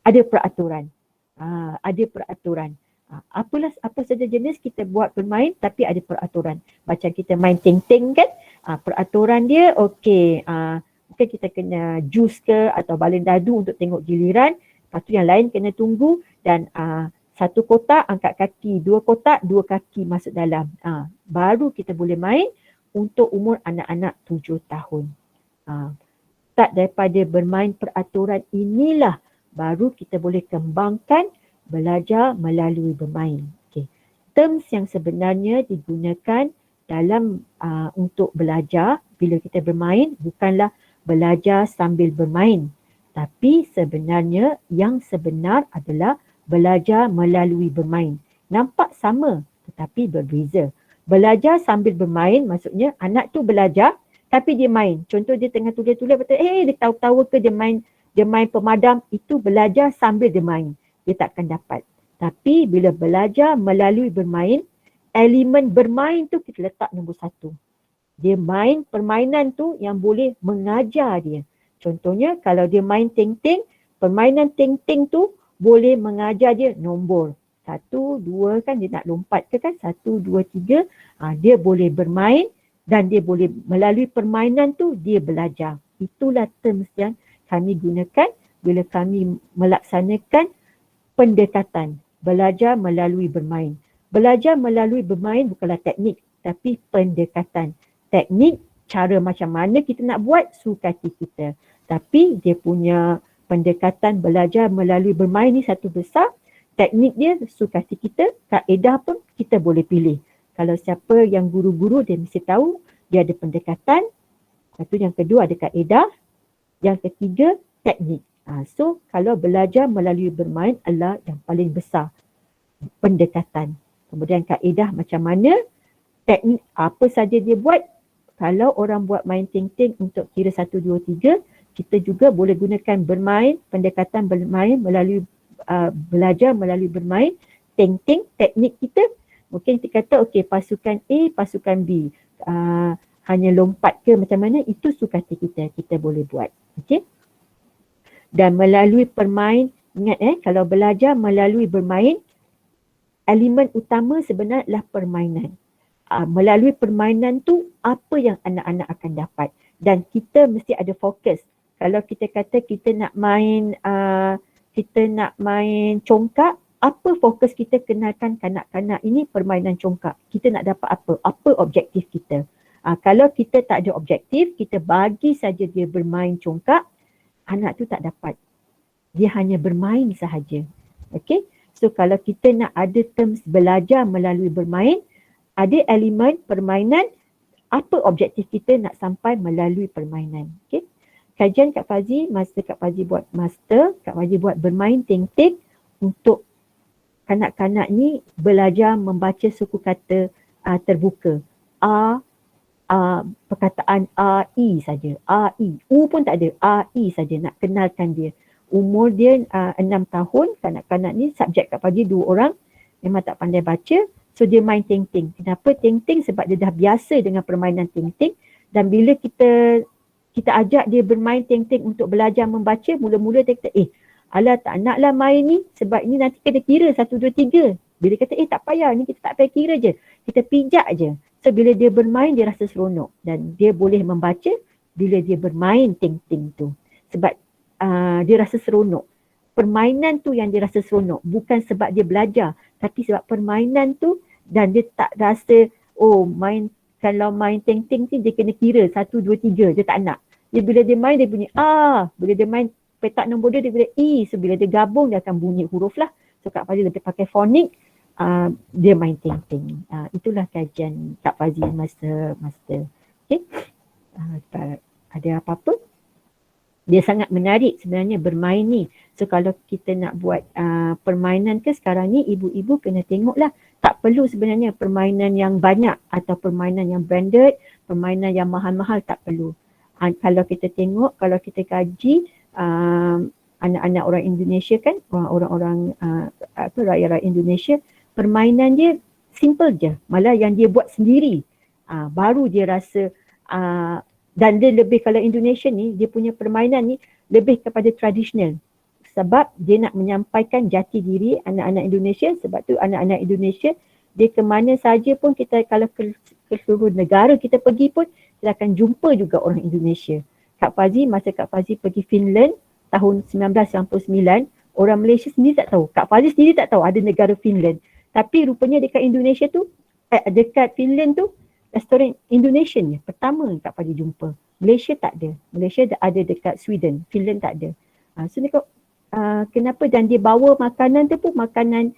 peraturan. Ada peraturan. Apa saja jenis kita buat bermain tapi ada peraturan. Macam kita main ting-ting kan, peraturan dia okey, mungkin kita kena jus ke atau balon dadu untuk tengok giliran, lepas tu yang lain kena tunggu dan satu kotak angkat kaki, 2 kotak 2 kaki masuk dalam. Baru kita boleh main untuk umur anak-anak 7 tahun. Start daripada bermain peraturan inilah baru kita boleh kembangkan belajar melalui bermain. Okay. Terms yang sebenarnya digunakan dalam untuk belajar bila kita bermain bukanlah belajar sambil bermain. Tapi sebenarnya yang sebenar adalah belajar melalui bermain. Nampak sama tetapi berbeza. Belajar sambil bermain maksudnya anak tu belajar tapi dia main. Contoh dia tengah tulis-tulis betul dia tahu-tahu ke dia main pemadam, itu belajar sambil dia main. Dia takkan dapat. Tapi bila belajar melalui bermain, elemen bermain tu kita letak nombor 1. Dia main permainan tu yang boleh mengajar dia. Contohnya kalau dia main ting-ting, permainan ting-ting tu boleh mengajar dia nombor 1, 2 kan dia nak lompat ke kan, 1, 2, 3. Dia boleh bermain dan dia boleh melalui permainan tu dia belajar. Itulah terms yang kami gunakan bila kami melaksanakan pendekatan belajar melalui bermain. Belajar melalui bermain bukanlah teknik tapi pendekatan. Teknik cara macam mana kita nak buat suka hati kita. Tapi dia punya pendekatan belajar melalui bermain ni satu besar teknik dia suka hati kita, kaedah pun kita boleh pilih. Kalau siapa yang guru-guru dia mesti tahu dia ada pendekatan, lepas tu yang kedua ada kaedah, yang ketiga teknik. So kalau belajar melalui bermain adalah yang paling besar, pendekatan. Kemudian kaedah macam mana, teknik apa saja dia buat. Kalau orang buat main ting-ting untuk kira 1, 2, 3, kita juga boleh gunakan bermain, pendekatan bermain melalui belajar melalui bermain, ting-ting, teknik kita. Mungkin kita kata okey pasukan A, pasukan B. Hanya lompat ke macam mana, itu suka hati kita boleh buat. Okey. Dan melalui permain, ingat kalau belajar melalui bermain, elemen utama sebenarnya adalah permainan. Melalui permainan tu apa yang anak-anak akan dapat, dan kita mesti ada fokus. Kalau kita kata kita nak main congkak, apa fokus kita kenalkan kanak-kanak ini permainan congkak. Kita nak dapat apa? Apa objektif kita? Kalau kita tak ada objektif, kita bagi saja dia bermain congkak, anak tu tak dapat. Dia hanya bermain sahaja. Okay? So kalau kita nak ada terms belajar melalui bermain, ada elemen permainan, apa objektif kita nak sampai melalui permainan. Okay? Kajian Kak Fazi, masa Kak Fazi buat master, Kak Fazi buat bermain ting-ting untuk kanak-kanak ni belajar membaca suku kata terbuka. Perkataan A-I saja. A-I. U pun tak ada. A-I saja, nak kenalkan dia. Umur dia 6 tahun, kanak-kanak ni subjek Kak Fazi 2 orang, memang tak pandai baca. So dia main ting-ting. Kenapa ting-ting? Sebab dia dah biasa dengan permainan ting-ting. Dan bila kita ajak dia bermain ting-ting untuk belajar membaca, mula-mula dia kata, alah tak naklah main ni sebab ini nanti kena kira 1, 2, 3. Bila kata, tak payah, ni kita tak payah kira je. Kita pijak je. So bila dia bermain, dia rasa seronok. Dan dia boleh membaca bila dia bermain ting-ting tu. Sebab dia rasa seronok. Permainan tu yang dia rasa seronok. Bukan sebab dia belajar. Tapi sebab permainan tu, dan dia tak rasa, kalau main ting-ting ni dia kena kira 1, 2, 3. Dia tak nak. Bila dia main, dia bunyi A. Bila dia main petak nombor dia boleh I. So bila dia gabung, dia akan bunyi huruf lah. So Kak Fazi lebih pakai fonik. Dia main ting-ting. Itulah kajian Kak Fazi master. Okay. Ada apa-apa? Dia sangat menarik sebenarnya bermain ni. So kalau kita nak buat permainan ke sekarang ni, ibu-ibu kena tengoklah. Tak perlu sebenarnya permainan yang banyak atau permainan yang branded, permainan yang mahal-mahal, tak perlu. Kalau kita tengok, kalau kita kaji anak-anak orang Indonesia kan, orang-orang rakyat-rakyat Indonesia, permainan dia simple je. Malah yang dia buat sendiri. Baru dia rasa, dan dia lebih, kalau Indonesia ni, dia punya permainan ni lebih kepada tradisional. Sebab dia nak menyampaikan jati diri anak-anak Indonesia. Sebab tu anak-anak Indonesia, dia ke mana saja pun kita, kalau ke seluruh negara kita pergi pun, kita akan jumpa juga orang Indonesia. Kak Fazi, masa Kak Fazi pergi Finland tahun 1999, orang Malaysia sendiri tak tahu. Kak Fazi sendiri tak tahu ada negara Finland. Tapi rupanya dekat Indonesia tu, dekat Finland tu, restoran Indonesian ni pertama Kak Fazi jumpa. Malaysia tak ada. Malaysia ada dekat Sweden, Finland tak ada. So ni kenapa, dan dia bawa makanan tu pun makanan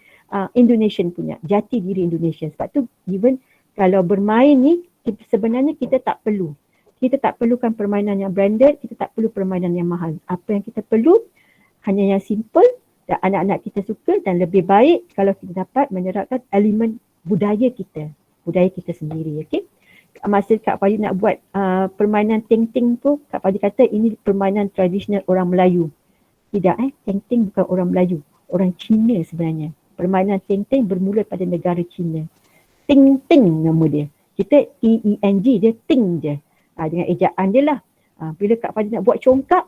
Indonesian punya, jati diri Indonesia. Sebab tu even kalau bermain ni, sebenarnya kita tak perlu. Kita tak perlukan permainan yang branded, kita tak perlu permainan yang mahal. Apa yang kita perlu, hanya yang simple dan anak-anak kita suka, dan lebih baik kalau kita dapat menyerapkan elemen budaya kita sendiri. Okay? Masa Kak Fazi nak buat permainan ting-ting tu, Kak Fazi kata ini permainan tradisional orang Melayu. Tidak, ting-ting bukan orang Melayu, orang Cina sebenarnya. Permainan ting-ting bermula pada negara Cina. Ting-ting nama dia. Kita T-E-N-G, dia ting je. Dengan ejaan dia lah. Bila Kak Fazi nak buat congkak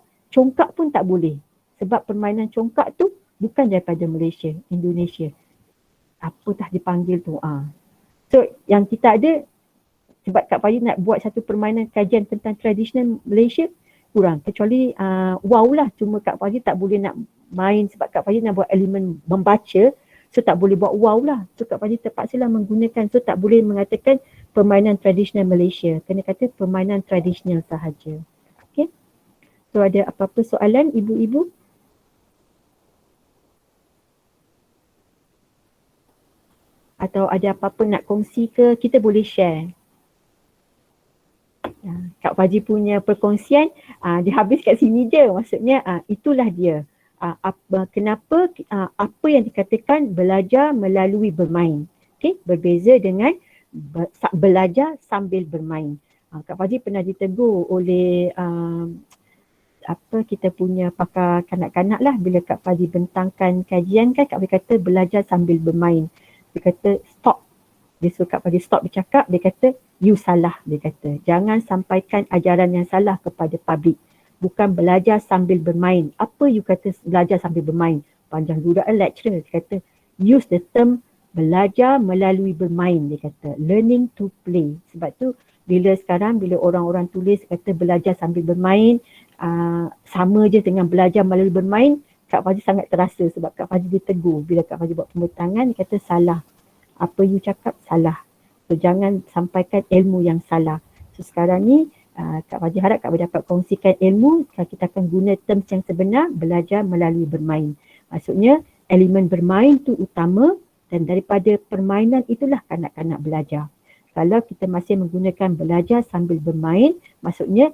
pun tak boleh. Sebab permainan congkak tu bukan daripada Malaysia, Indonesia. Apa dah dipanggil tu. So yang kita ada, sebab Kak Fazi nak buat satu permainan kajian tentang tradisional Malaysia, kurang. Kecuali wow lah. Cuma Kak Fazi tak boleh nak main sebab Kak Fazi nak buat elemen membaca. So tak boleh buat wow lah. So Kak Fazi terpaksalah menggunakan. So tak boleh mengatakan permainan tradisional Malaysia. Kena kata permainan tradisional sahaja. Okay. So ada apa-apa soalan ibu-ibu? atau ada apa-apa nak kongsi ke, kita boleh share. Kak Faji punya perkongsian dia habis kat sini je, maksudnya itulah dia. Kenapa apa yang dikatakan belajar melalui bermain. Okay? Berbeza dengan belajar sambil bermain. Kak Faji pernah ditegur oleh kita punya pakar kanak-kanak lah, bila Kak Faji bentangkan kajian kan, Kak Faji kata belajar sambil bermain. Dia kata stop. Dia suruh Kak Faji stop bercakap, dia kata you salah, dia kata. Jangan sampaikan ajaran yang salah kepada publik. Bukan belajar sambil bermain. Apa you kata belajar sambil bermain? Panjang juga lecturer. Dia kata use the term belajar melalui bermain, dia kata. Learning to play. Sebab tu bila orang-orang tulis kata belajar sambil bermain, sama je dengan belajar melalui bermain, Kak Faji sangat terasa sebab Kak Faji ditegur. Bila Kak Faji buat pembentangan, dia kata salah. Apa you cakap salah. So jangan sampaikan ilmu yang salah. So sekarang ni Kak Faji harap Kak Faji dapat kongsikan ilmu. Kita akan guna term yang sebenar, belajar melalui bermain. Maksudnya elemen bermain tu utama, dan daripada permainan itulah kanak-kanak belajar. Kalau kita masih menggunakan belajar sambil bermain, maksudnya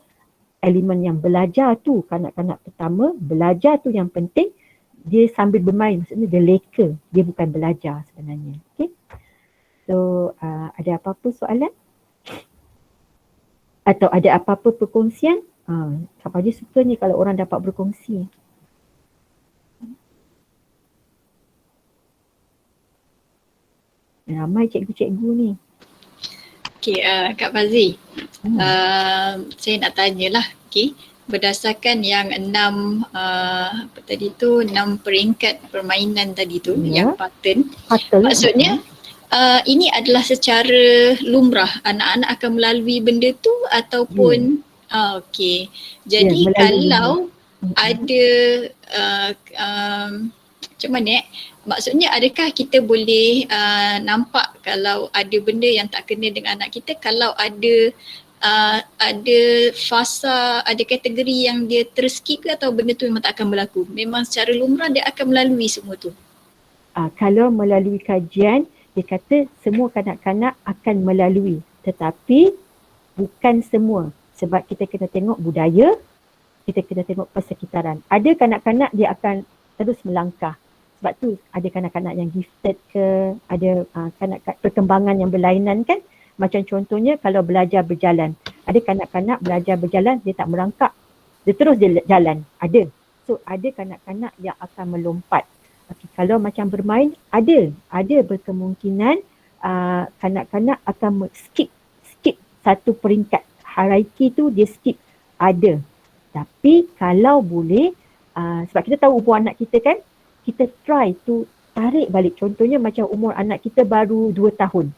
elemen yang belajar tu kanak-kanak pertama, belajar tu yang penting, dia sambil bermain, maksudnya dia leka, dia bukan belajar sebenarnya. Okay? So ada apa-apa soalan? Atau ada apa-apa perkongsian? Kak Faji suka ni kalau orang dapat berkongsi. Ramai cikgu-cikgu ni. Okay, Kak Fazi, saya nak tanyalah, okay, berdasarkan yang 6 peringkat permainan tadi tu, yang pattern, maksudnya ini adalah secara lumrah anak-anak akan melalui benda tu ataupun okey. Jadi kalau ada macam mana maksudnya, adakah kita boleh nampak kalau ada benda yang tak kena dengan anak kita, kalau ada fasa, ada kategori yang dia terskip ke, atau benda tu memang tak akan berlaku? Memang secara lumrah dia akan melalui semua tu? Kalau melalui kajian, dia kata semua kanak-kanak akan melalui, tetapi bukan semua. Sebab kita kena tengok budaya, kita kena tengok persekitaran. Ada kanak-kanak dia akan terus melangkah. Sebab tu ada kanak-kanak yang gifted ke, ada kanak-kanak perkembangan yang berlainan kan. Macam contohnya kalau belajar berjalan. Ada kanak-kanak belajar berjalan, dia tak merangkak. Dia terus dia jalan. Ada. So ada kanak-kanak yang akan melompat. Okay, kalau macam bermain, ada berkemungkinan kanak-kanak akan skip satu peringkat. Hierarki tu dia skip. Ada. Tapi kalau boleh, sebab kita tahu umur anak kita kan, kita try to tarik balik. Contohnya macam umur anak kita baru 2 tahun.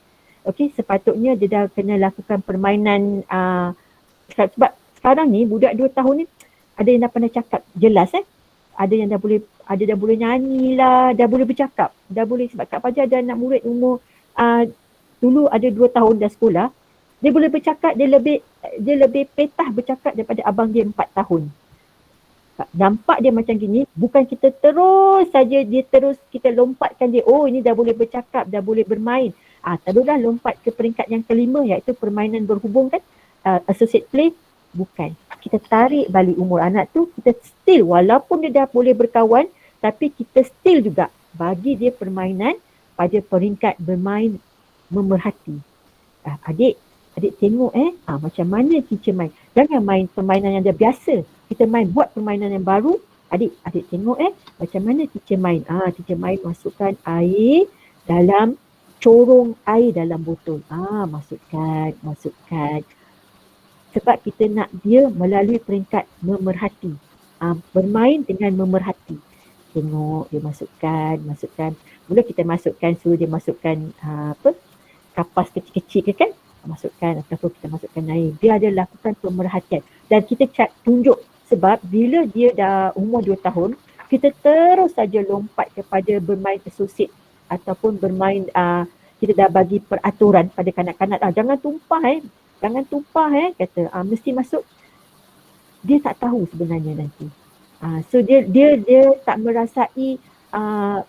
Okey, sepatutnya dia dah kena lakukan permainan. Sebab sekarang ni budak 2 tahun ni ada yang dah pernah cakap jelas ada yang dah boleh nyanyi lah, dah boleh bercakap, dah boleh. Sebab Kak Faji ada anak murid umur dulu ada 2 tahun dah sekolah, dia boleh bercakap, dia lebih petah bercakap daripada abang dia 4 tahun. Nampak dia macam gini, bukan kita terus saja kita lompatkan dia, oh ini dah boleh bercakap, dah boleh bermain. Teruslah lompat ke peringkat yang kelima, iaitu permainan berhubung kan, associate play. Bukan. Kita tarik balik umur anak tu, kita still walaupun dia dah boleh berkawan, tapi kita still juga bagi dia permainan pada peringkat bermain memerhati. Adik tengok macam mana teacher main. Jangan main permainan yang dah biasa. Kita buat permainan yang baru. Adik tengok macam mana teacher main. Teacher main masukkan air dalam corong air dalam botol. Masukkan. Sebab kita nak dia melalui peringkat memerhati. Bermain dengan memerhati. Tengok dia masukkan. Mula kita suruh dia masukkan kapas kecil-kecil ke kan. Masukkan ataupun kita masukkan air. Dia ada lakukan pemerhatian. Dan kita tunjuk, sebab bila dia dah umur 2 tahun, kita terus saja lompat kepada bermain associate ataupun bermain, kita dah bagi peraturan pada kanak-kanak. Jangan tumpah kata. Mesti masuk. Dia tak tahu sebenarnya nanti. So dia tak merasai,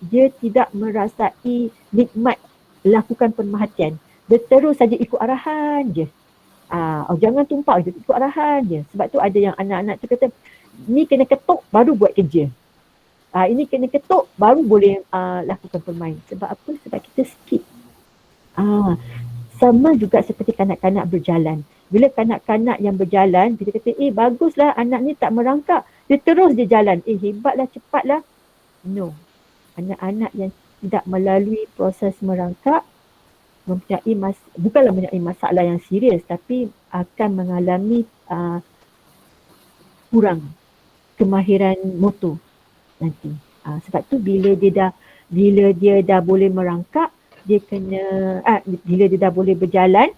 dia tidak merasai nikmat lakukan pemerhatian. Dia terus saja ikut arahan je. Jangan tumpah je, ikut arahan je. Sebab tu ada yang anak-anak tu kata, ni kena ketuk baru buat kerja. Ini kena ketuk baru boleh lakukan permain. Sebab apa? Sebab kita skip. Sama juga seperti kanak-kanak berjalan. Bila kanak-kanak yang berjalan, kita kata, baguslah anak ni tak merangkak. Dia terus dia jalan. Hebatlah, cepatlah. No. Anak-anak yang tidak melalui proses merangkak, bukanlah mempunyai masalah yang serius, tapi akan mengalami kurang kemahiran motor nanti. Sebab tu bila dia dah boleh merangkak, bila dia dah boleh berjalan,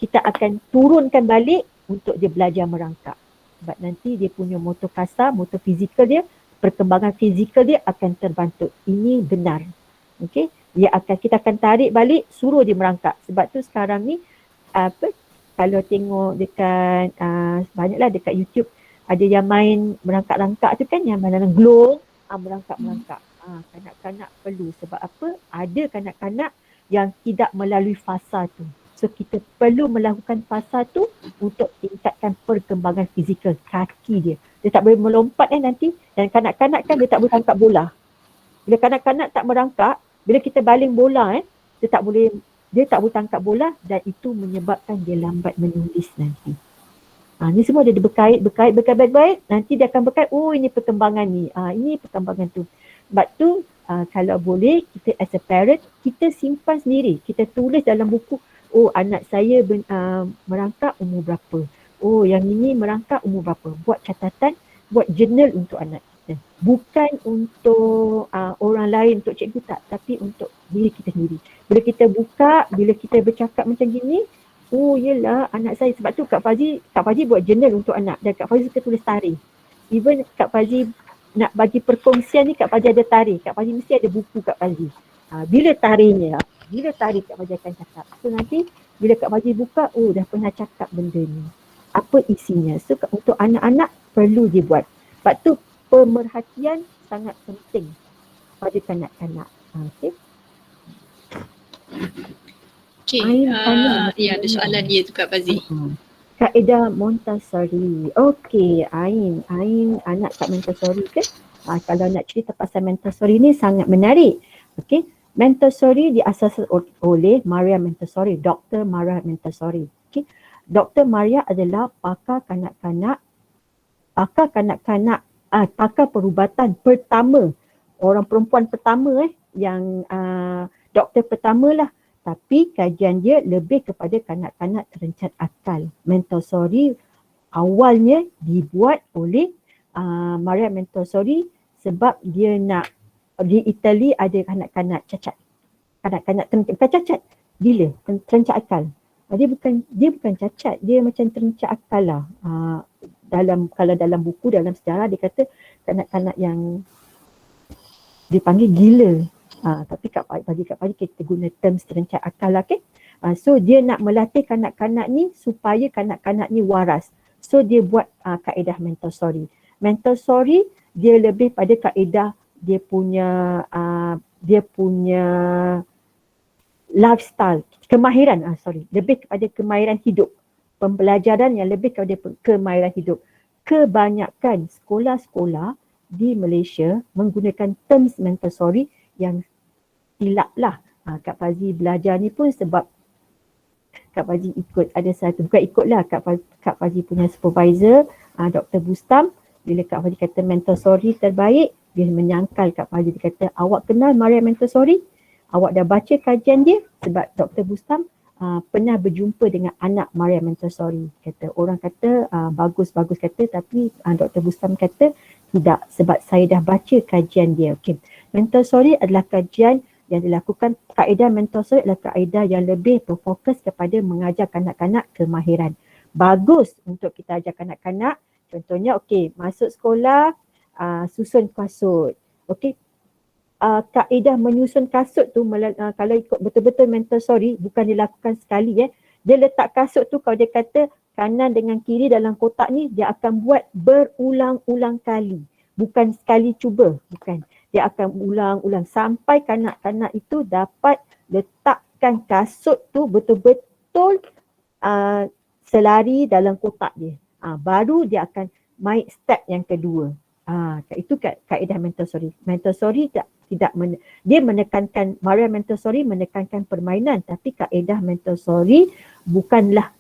kita akan turunkan balik untuk dia belajar merangkak. Sebab nanti dia punya motor kasar, motor fizikal dia, perkembangan fizikal dia akan terbantu. Ini benar. Okey, kita akan tarik balik, suruh dia merangkak. Sebab tu sekarang ni kalau tengok dekat banyaklah dekat YouTube ada yang main merangkak-rangkak tu kan, yang dalam glow merangkak-merangkak. Kanak-kanak perlu. Sebab apa? Ada kanak-kanak yang tidak melalui fasa tu. So kita perlu melakukan fasa tu untuk tingkatkan perkembangan fizikal kaki dia. Dia tak boleh melompat nanti. Dan kanak-kanak kan dia tak boleh tangkap bola. Bila kanak-kanak tak merangkak, bila kita baling bola dia tak boleh tangkap bola, dan itu menyebabkan dia lambat menulis nanti. Ni semua dia berkait baik-baik. Nanti dia akan berkait, ini perkembangan ni. Ini perkembangan tu. Sebab tu kalau boleh kita as a parent, kita simpan sendiri. Kita tulis dalam buku, anak saya merangkak umur berapa. Yang ini merangkak umur berapa. Buat catatan, buat journal untuk anak kita. Bukan untuk orang lain, untuk cikgu tak, tapi untuk diri kita sendiri. Bila kita buka, bila kita bercakap macam gini, yelah anak saya. Sebab tu Kak Fazi buat journal untuk anak, dan Kak Fazi suka tulis tarikh. Even Kak Fazi nak bagi perkongsian ni, Kak Fazi ada tarikh. Kak Fazi mesti ada buku Kak Fazi. Bila tarikh Kak Fazi akan cakap. So nanti bila Kak Fazi buka, dah pernah cakap benda ni. Apa isinya? So untuk anak-anak perlu dibuat. Sebab tu pemerhatian sangat penting pada kanak-kanak. Okay. Ada soalan dia tu Kak Fazi. Kaedah Montessori. Okey, Ain anak kat Montessori ke? Kalau nak cerita pasal Montessori ni sangat menarik. Okey, Montessori diasaskan oleh Maria Montessori, Dr. Maria Montessori. Okey, Dr. Maria adalah pakar perubatan pertama, orang perempuan pertama yang doktor pertama lah. Tapi kajian dia lebih kepada kanak-kanak terencat akal. Montessori awalnya dibuat oleh Maria Montessori sebab dia nak, di Itali ada kanak-kanak cacat. Kanak-kanak bukan cacat, gila, terencat akal. Dia bukan cacat, dia macam terencat akal lah. Kalau dalam buku, dalam sejarah dia kata kanak-kanak yang dipanggil gila. Tapi bagi Kak Fazi kita guna terms terencat akal lah, okay? So dia nak melatih kanak-kanak ni supaya kanak-kanak ni waras. So dia buat kaedah Montessori. Montessori dia lebih pada kaedah dia punya lifestyle, kemahiran, lebih kepada kemahiran hidup. Pembelajaran yang lebih kepada kemahiran hidup. Kebanyakan sekolah-sekolah di Malaysia menggunakan terms Montessori yang silap lah. Kak Fazi belajar ni pun sebab Kak Fazi ikut, ada satu, bukan ikut lah, Kak Fazi punya supervisor, Dr. Bustam, bila Kak Fazi kata Montessori terbaik, dia menyangkal Kak Fazi, dia kata, awak kenal Maria Montessori? Awak dah baca kajian dia? Sebab Dr. Bustam pernah berjumpa dengan anak Maria Montessori. Kata, orang kata bagus-bagus kata, tapi Dr. Bustam kata tidak, sebab saya dah baca kajian dia. Okay. Montessori adalah kajian yang dilakukan, kaedah Montessori adalah kaedah yang lebih berfokus kepada mengajar kanak-kanak kemahiran. Bagus untuk kita ajar kanak-kanak. Contohnya, masuk sekolah, susun kasut. Kaedah menyusun kasut tu, kalau ikut betul-betul Montessori, bukan dilakukan sekali. Dia letak kasut tu, kalau dia kata kanan dengan kiri dalam kotak ni, dia akan buat berulang-ulang kali. Bukan sekali cuba, bukan. Dia akan ulang-ulang sampai kanak-kanak itu dapat letak pastikan kasut tu betul-betul selari dalam kotak dia. Baru dia akan naik step yang kedua. Itu kaedah Montessori. Montessori dia menekankan, Maria Montessori menekankan permainan, tapi kaedah Montessori bukanlah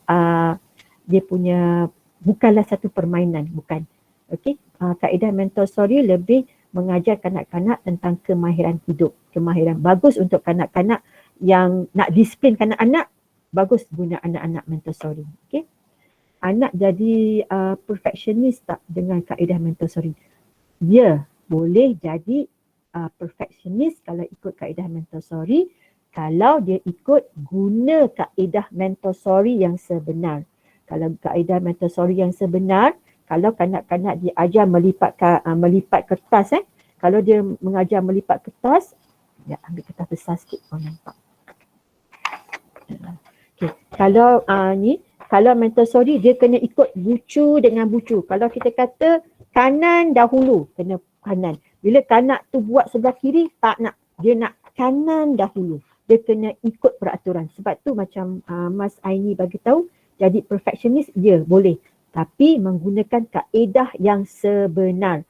bukanlah satu permainan, bukan. Okey, kaedah Montessori lebih mengajar kanak-kanak tentang kemahiran hidup, kemahiran bagus untuk kanak-kanak yang nak disiplin kanak-anak, bagus guna anak-anak Montessori. Okey. Anak jadi perfectionist tak dengan kaedah Montessori? Dia boleh jadi perfectionist kalau ikut kaedah Montessori, kalau dia ikut guna kaedah Montessori yang sebenar. Kalau kaedah Montessori yang sebenar, kalau kanak-kanak diajar melipat kertas, kalau dia mengajar melipat kertas, ya ambil kertas besar sikit, nampak. Okay. Kalau Montessori dia kena ikut bucu dengan bucu. Kalau kita kata kanan dahulu, kena kanan. Bila kanak tu buat sebelah kiri, tak nak. Dia nak kanan dahulu. Dia kena ikut peraturan. Sebab tu macam Mas Aini bagi tahu, jadi perfectionist dia boleh. Tapi menggunakan kaedah yang sebenar.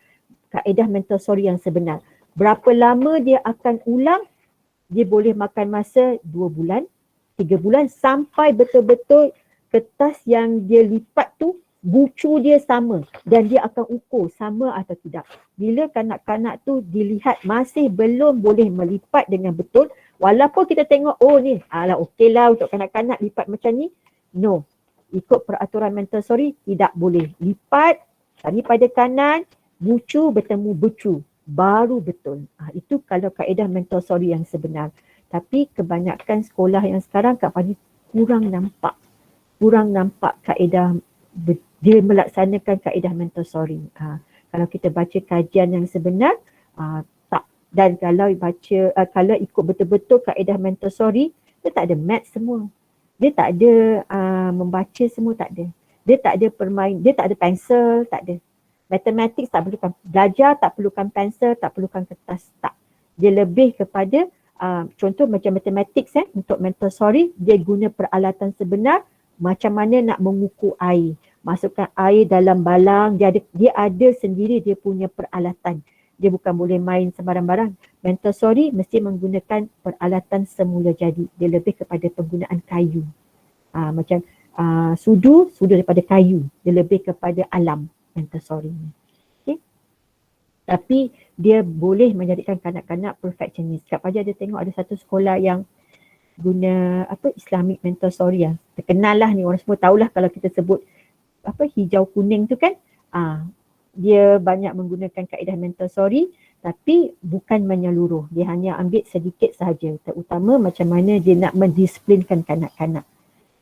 Kaedah Montessori yang sebenar. Berapa lama dia akan ulang? Dia boleh makan masa 2 bulan, 3 bulan sampai betul-betul kertas yang dia lipat tu bucu dia sama dan dia akan ukur sama atau tidak. Bila kanak-kanak tu dilihat masih belum boleh melipat dengan betul, walaupun kita tengok ni okey lah untuk kanak-kanak lipat macam ni, no. Ikut peraturan Montessori tidak boleh. Lipat daripada kanan, bucu bertemu bucu, baru betul. Itu kalau kaedah Montessori yang sebenar. Tapi kebanyakan sekolah yang sekarang Kak Fadi kurang nampak kaedah dia melaksanakan kaedah Montessori. Kalau kita baca kajian yang sebenar, tak. Dan kalau kalau ikut betul-betul kaedah Montessori, dia tak ada maths semua. Dia tak ada membaca semua, tak ada. Dia tak ada dia tak ada pensel, tak ada. Matematik tak perlukan belajar, tak perlukan pensel, tak perlukan kertas, tak. Dia lebih kepada contoh macam matematik untuk Montessori, dia guna peralatan sebenar, macam mana nak mengukur air. Masukkan air dalam balang, dia ada sendiri dia punya peralatan. Dia bukan boleh main sembarang-barang. Montessori mesti menggunakan peralatan semula jadi. Dia lebih kepada penggunaan kayu. Macam sudu daripada kayu. Dia lebih kepada alam Montessori. Okay. Tapi dia boleh menjadikan kanak-kanak perfectionist. Kak Fajar ada tengok ada satu sekolah yang guna Islamic Montessori yang terkenal lah ni, orang semua tahulah kalau kita sebut hijau kuning tu kan. Dia banyak menggunakan kaedah Montessori tapi bukan menyeluruh. Dia hanya ambil sedikit sahaja, terutama macam mana dia nak mendisiplinkan kanak-kanak.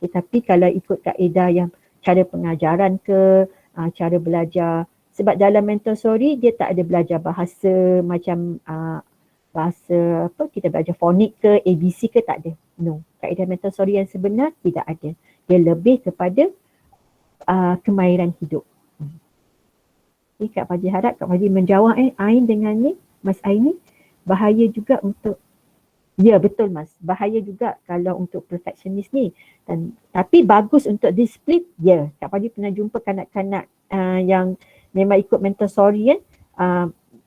Tetapi kalau ikut kaedah yang cara pengajaran ke, cara belajar, sebab dalam Montessori dia tak ada belajar bahasa macam bahasa kita belajar fonik ke, ABC ke, tak ada. No, kaedah Montessori yang sebenar tidak ada. Dia lebih kepada kemahiran hidup. Kak Faji harap Kak Faji menjawab Ain dengan ni, Mas Ain ni, bahaya juga untuk, ya betul Mas, bahaya juga kalau untuk perfectionist ni. Tapi bagus untuk disiplin, ya. Kak Faji pernah jumpa kanak-kanak yang memang ikut Montessori kan,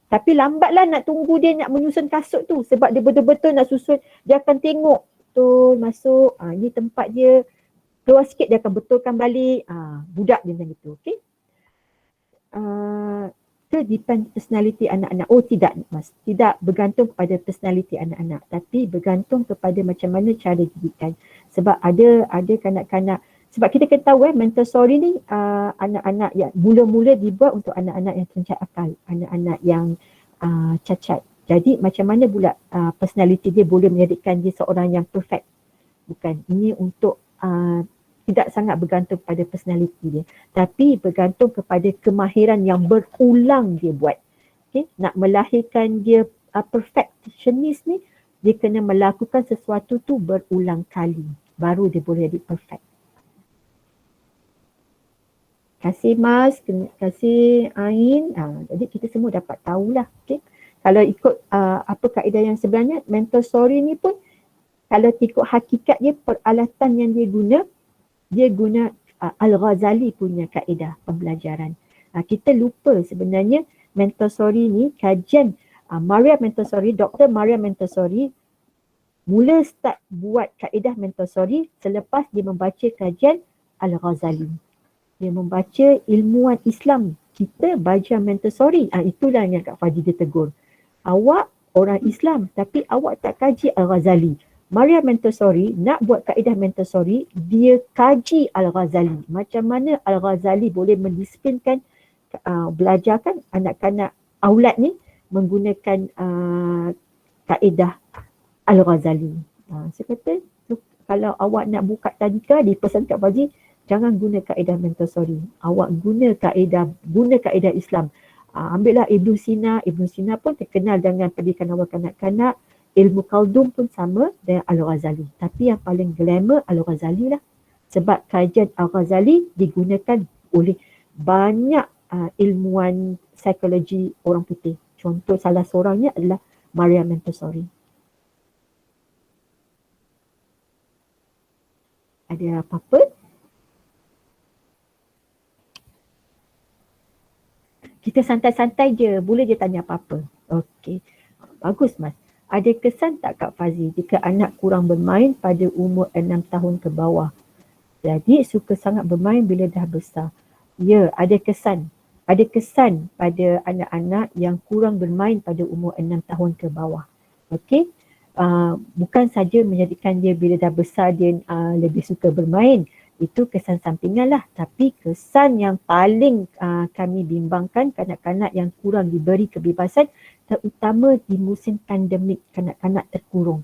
tapi lambatlah nak tunggu dia nak menyusun kasut tu sebab dia betul-betul nak susun, dia akan tengok betul masuk, ni tempat dia, keluar sikit dia akan betulkan balik, budak dia macam itu, okey. Depend personality anak-anak. Tidak Mas, tidak bergantung kepada personality anak-anak, tapi bergantung kepada macam mana cara didikan. Sebab ada kanak-kanak, sebab kita kena tahu Montessori ni anak-anak yang mula-mula dibuat untuk anak-anak yang tercacat akal, anak-anak yang cacat. Jadi macam mana pula personality dia boleh menjadikan dia seorang yang perfect? Bukan, ini untuk tidak sangat bergantung pada personality dia, tapi bergantung kepada kemahiran yang berulang dia buat. Okay? Nak melahirkan dia perfectionist ni, dia kena melakukan sesuatu tu berulang kali, baru dia boleh jadi perfect. Terima kasih Mas, terima kasih Ain. Jadi kita semua dapat tahulah. Okay? Kalau ikut apa kaedah yang sebenarnya, Montessori ni pun kalau ikut hakikat dia, peralatan yang dia guna Al-Ghazali punya kaedah pembelajaran. Kita lupa sebenarnya Montessori ni kajian Maria Montessori, Dr. Maria Montessori mula start buat kaedah Montessori selepas dia membaca kajian Al-Ghazali. Dia membaca ilmuwan Islam. Kita baca Montessori. Itulah yang Kak Faji dia tegur. Awak orang Islam tapi awak tak kaji Al-Ghazali. Maria Montessori nak buat kaedah Montessori, dia kaji Al-Ghazali. Macam mana Al-Ghazali boleh mendisiplinkan, belajarkan anak-anak aulad ni menggunakan kaedah Al-Ghazali. Saya kata, kalau awak nak buka tadika, di pesan Kak Fazi, jangan guna kaedah Montessori. Awak guna kaedah Islam. Ambillah Ibn Sina. Ibn Sina pun terkenal dengan pendidikan awal kanak-kanak. Ilmu Khaldun pun sama dengan Al-Ghazali. Tapi yang paling glamour Al-Ghazali lah. Sebab kajian Al-Ghazali digunakan oleh banyak ilmuwan psikologi orang putih. Contoh salah seorangnya adalah Maria Montessori. Ada apa-apa? Kita santai-santai je. Boleh je tanya apa-apa. Okey. Bagus Mas. Ada kesan tak Kak Fazi jika anak kurang bermain pada umur 6 tahun ke bawah? Jadi suka sangat bermain bila dah besar. Ya, ada kesan. Ada kesan pada anak-anak yang kurang bermain pada umur 6 tahun ke bawah. Okey. Bukan saja menjadikan dia bila dah besar dia lebih suka bermain. Itu kesan sampingan lah. Tapi kesan yang paling kami bimbangkan kanak-kanak yang kurang diberi kebebasan, terutama di musim pandemik, kanak-kanak terkurung.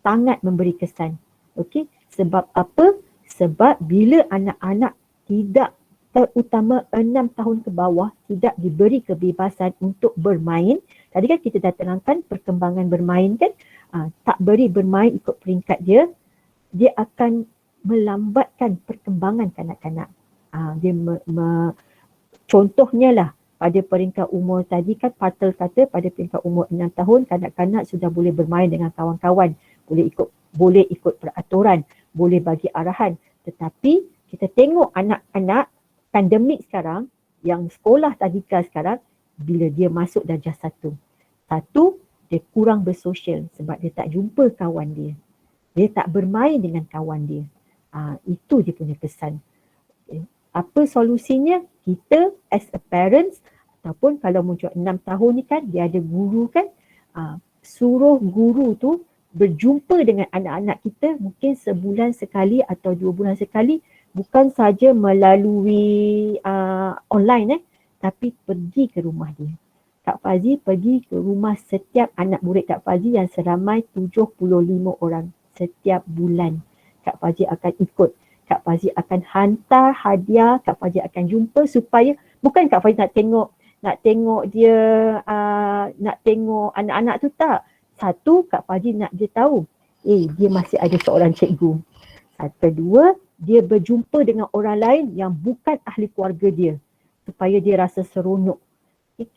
Sangat memberi kesan. Okey. Sebab apa? Sebab bila anak-anak tidak, terutama 6 tahun ke bawah, tidak diberi kebebasan untuk bermain. Tadi kan kita dah terangkan perkembangan bermain kan. Tak beri bermain ikut peringkat dia, dia akan melambatkan perkembangan kanak-kanak. Contohnya lah, pada peringkat umur tadi kan Patel kata pada peringkat umur 6 tahun kanak-kanak sudah boleh bermain dengan kawan-kawan, boleh ikut peraturan, boleh bagi arahan. Tetapi kita tengok anak-anak pandemik sekarang, yang sekolah tadika sekarang, bila dia masuk darjah 1, dia kurang bersosial sebab dia tak jumpa kawan dia. Dia tak bermain dengan kawan dia. Itu dia punya kesan. Apa solusinya? Kita as a parents, ataupun kalau muncul 6 tahun ni kan, dia ada guru kan, suruh guru tu berjumpa dengan anak-anak kita mungkin sebulan sekali atau 2 bulan sekali, bukan saja melalui online tapi pergi ke rumah dia. Kak Fazi pergi ke rumah setiap anak murid Kak Fazi yang seramai 75 orang setiap bulan. Kak Fazi akan ikut. Kak Fazi akan hantar hadiah, Kak Fazi akan jumpa supaya bukan Kak Fazi nak tengok dia nak tengok anak-anak tu, tak. Satu, Kak Fazi nak dia tahu dia masih ada seorang cikgu. Kedua, dia berjumpa dengan orang lain yang bukan ahli keluarga dia supaya dia rasa seronok.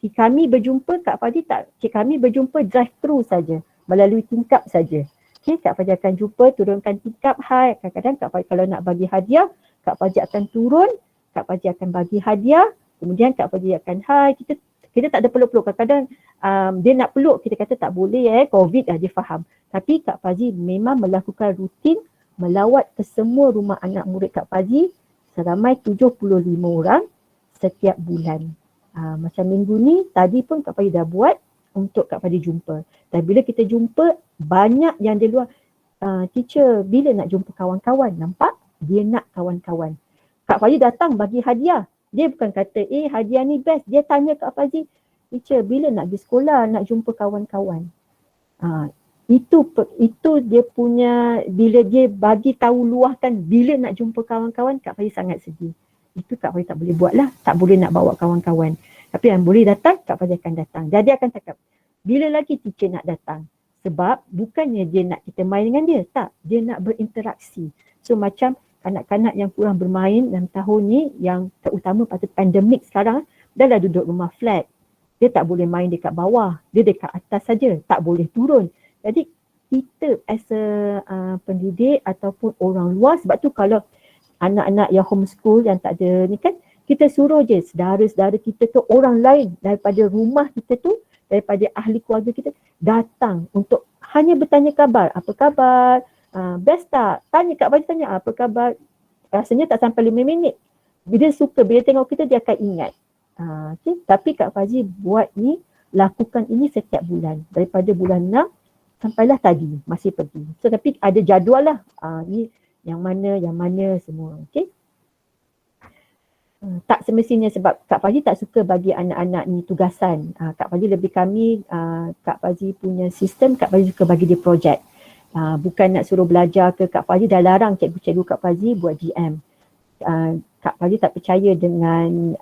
Kami berjumpa, Kak Fazi kami berjumpa drive-thru saja, melalui tingkap saja. Kak Fazi akan jumpa, turunkan tingkap, hai. Kadang-kadang Kak Fazi kalau nak bagi hadiah, Kak Fazi akan turun, Kak Fazi akan bagi hadiah, kemudian Kak Fazi akan hai. Kita tak ada peluk-peluk. Kadang-kadang dia nak peluk, kita kata tak boleh COVID dia faham. Tapi Kak Fazi memang melakukan rutin melawat ke semua rumah anak murid Kak Fazi seramai 75 orang setiap bulan. Macam minggu ni, tadi pun Kak Fazi dah buat untuk Kak Fazi jumpa. Dan bila kita jumpa, banyak yang di luar, teacher bila nak jumpa kawan-kawan, nampak? Dia nak kawan-kawan. Kak Fazi datang bagi hadiah. Dia bukan kata, hadiah ni best. Dia tanya Kak Fazi, teacher bila nak pergi sekolah, nak jumpa kawan-kawan. Itu dia punya, bila dia bagi tahu luahkan bila nak jumpa kawan-kawan, Kak Fazi sangat sedih. Itu Kak Fazi tak boleh buat lah. Tak boleh nak bawa kawan-kawan. Tapi yang boleh datang, Kak Fazi akan datang. Jadi akan cakap, bila lagi teacher nak datang? Sebab bukannya dia nak kita main dengan dia. Tak, dia nak berinteraksi. So macam kanak-kanak yang kurang bermain 6 tahun ni, yang terutama pada pandemik sekarang, dah lah duduk rumah flat. Dia tak boleh main dekat bawah. Dia dekat atas saja. Tak boleh turun. Jadi kita as a pendidik ataupun orang luar, sebab tu kalau anak-anak yang homeschool yang tak ada ni kan, kita suruh je saudara-saudara kita tu, orang lain daripada rumah kita tu, daripada ahli keluarga kita datang untuk hanya bertanya khabar, apa khabar, best tak, tanya Kak Fazi, tanya apa khabar. Rasanya tak sampai 5 minit. Bila suka, bila tengok kita dia akan ingat. Okay. Tapi Kak Fazi buat ni, lakukan ini setiap bulan. Daripada bulan 6 sampailah tadi masih pergi. So tapi ada jadual lah. Ni yang mana semua. Okay. Tak semestinya sebab Kak Fazi tak suka bagi anak-anak ni tugasan. Kak Fazi lebih Kak Fazi punya sistem, Kak Fazi suka bagi dia projek. Bukan nak suruh belajar ke. Kak Fazi dah larang cikgu-cikgu Kak Fazi buat GM. Kak Fazi tak percaya dengan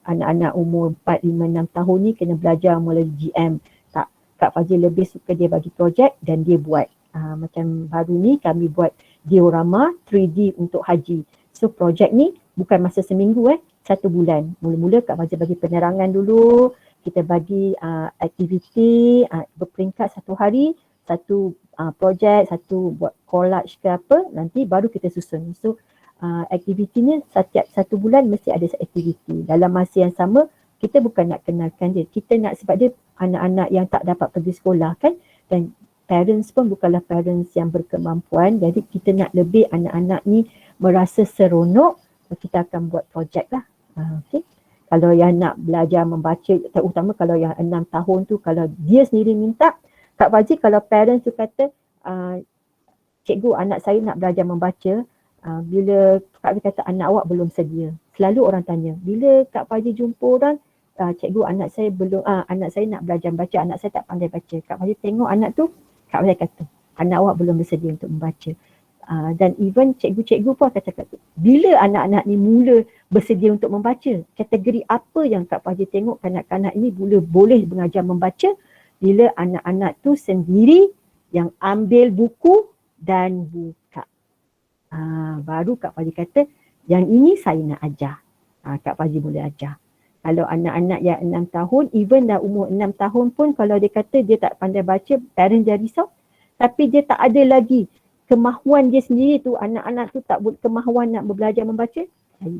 anak-anak umur 4, 5, 6 tahun ni kena belajar melalui GM. Tak, Kak Fazi lebih suka dia bagi projek dan dia buat. Macam baru ni kami buat diorama 3D untuk haji. So projek ni bukan masa seminggu 1 bulan. Mula-mula Kak Fazi bagi penerangan dulu, kita bagi aktiviti berperingkat 1 hari, 1 projek, 1 buat collage ke apa, nanti baru kita susun. So aktiviti ni setiap 1 bulan mesti ada aktiviti. Dalam masa yang sama kita bukan nak kenalkan dia, kita nak, sebab dia anak-anak yang tak dapat pergi sekolah kan, dan parents pun bukanlah parents yang berkemampuan, jadi kita nak lebih anak-anak ni merasa seronok, kita akan buat projek lah. Okay. Kalau yang nak belajar membaca, terutama kalau yang 6 tahun tu, kalau dia sendiri minta, Kak Fazi kalau parents tu kata, cikgu anak saya nak belajar membaca, bila Kak Fazi kata anak awak belum sedia, selalu orang tanya, bila Kak Fazi jumpa orang, cikgu anak saya belum, anak saya nak belajar membaca, anak saya tak pandai baca. Kak Fazi tengok anak tu, Kak Fazi kata, anak awak belum bersedia untuk membaca. Dan even cikgu-cikgu pun akan cakap, bila anak-anak ni mula bersedia untuk membaca, kategori apa yang Kak Fazi tengok kanak-kanak ini boleh mengajar membaca, bila anak-anak tu sendiri yang ambil buku dan buka. Baru Kak Fazi kata, yang ini saya nak ajar. Kak Fazi boleh ajar. Kalau anak-anak yang 6 tahun, even dah umur 6 tahun pun, kalau dia kata dia tak pandai baca, parent dia risau. Tapi dia tak ada lagi kemahuan dia sendiri tu, anak-anak tu tak kemahuan nak belajar membaca,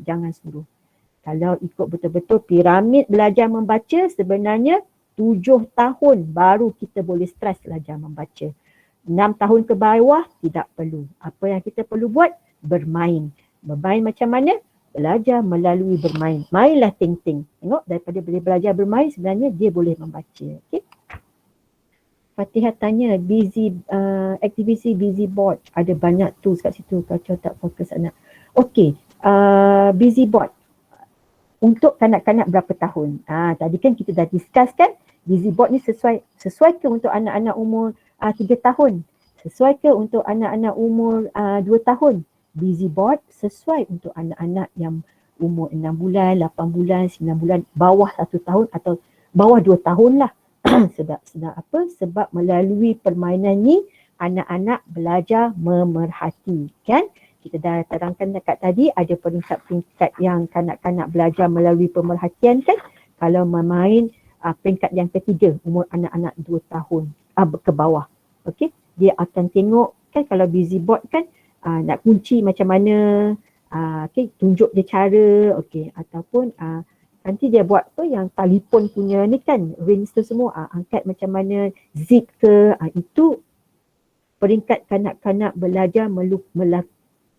jangan suruh. Kalau ikut betul-betul piramid belajar membaca, sebenarnya 7 tahun baru kita boleh stres belajar membaca. 6 tahun ke bawah tidak perlu. Apa yang kita perlu buat? Bermain. Bermain macam mana? Belajar melalui bermain. Mainlah ting-ting. Tengok, daripada boleh belajar bermain, sebenarnya dia boleh membaca. Okay? Fatihah tanya, aktiviti busy board. Ada banyak tools kat situ, kacau tak fokus anak. Okay, busy board. Untuk kanak-kanak berapa tahun? Tadi kan kita dah discuss kan, busy board ni sesuai ke untuk anak-anak umur 3 tahun? Sesuai ke untuk anak-anak umur 2 tahun? Busy board sesuai untuk anak-anak yang umur 6 bulan, 8 bulan, 9 bulan, bawah 1 tahun atau bawah 2 tahun lah. Sedap apa? Sebab melalui permainan ni anak-anak belajar memerhati, kan? Kita dah terangkan dekat tadi ada peringkat-peringkat yang kanak-kanak belajar melalui pemerhatian kan? Kalau memain peringkat yang ketiga, umur anak-anak 2 tahun ke bawah. Okey, dia akan tengok kan, kalau busy board kan, nak kunci macam mana, okey, tunjuk dia cara, okey, ataupun nanti dia buat tu yang telefon punya ni kan, rings tu semua, angkat macam mana, zip ke, itu peringkat kanak-kanak belajar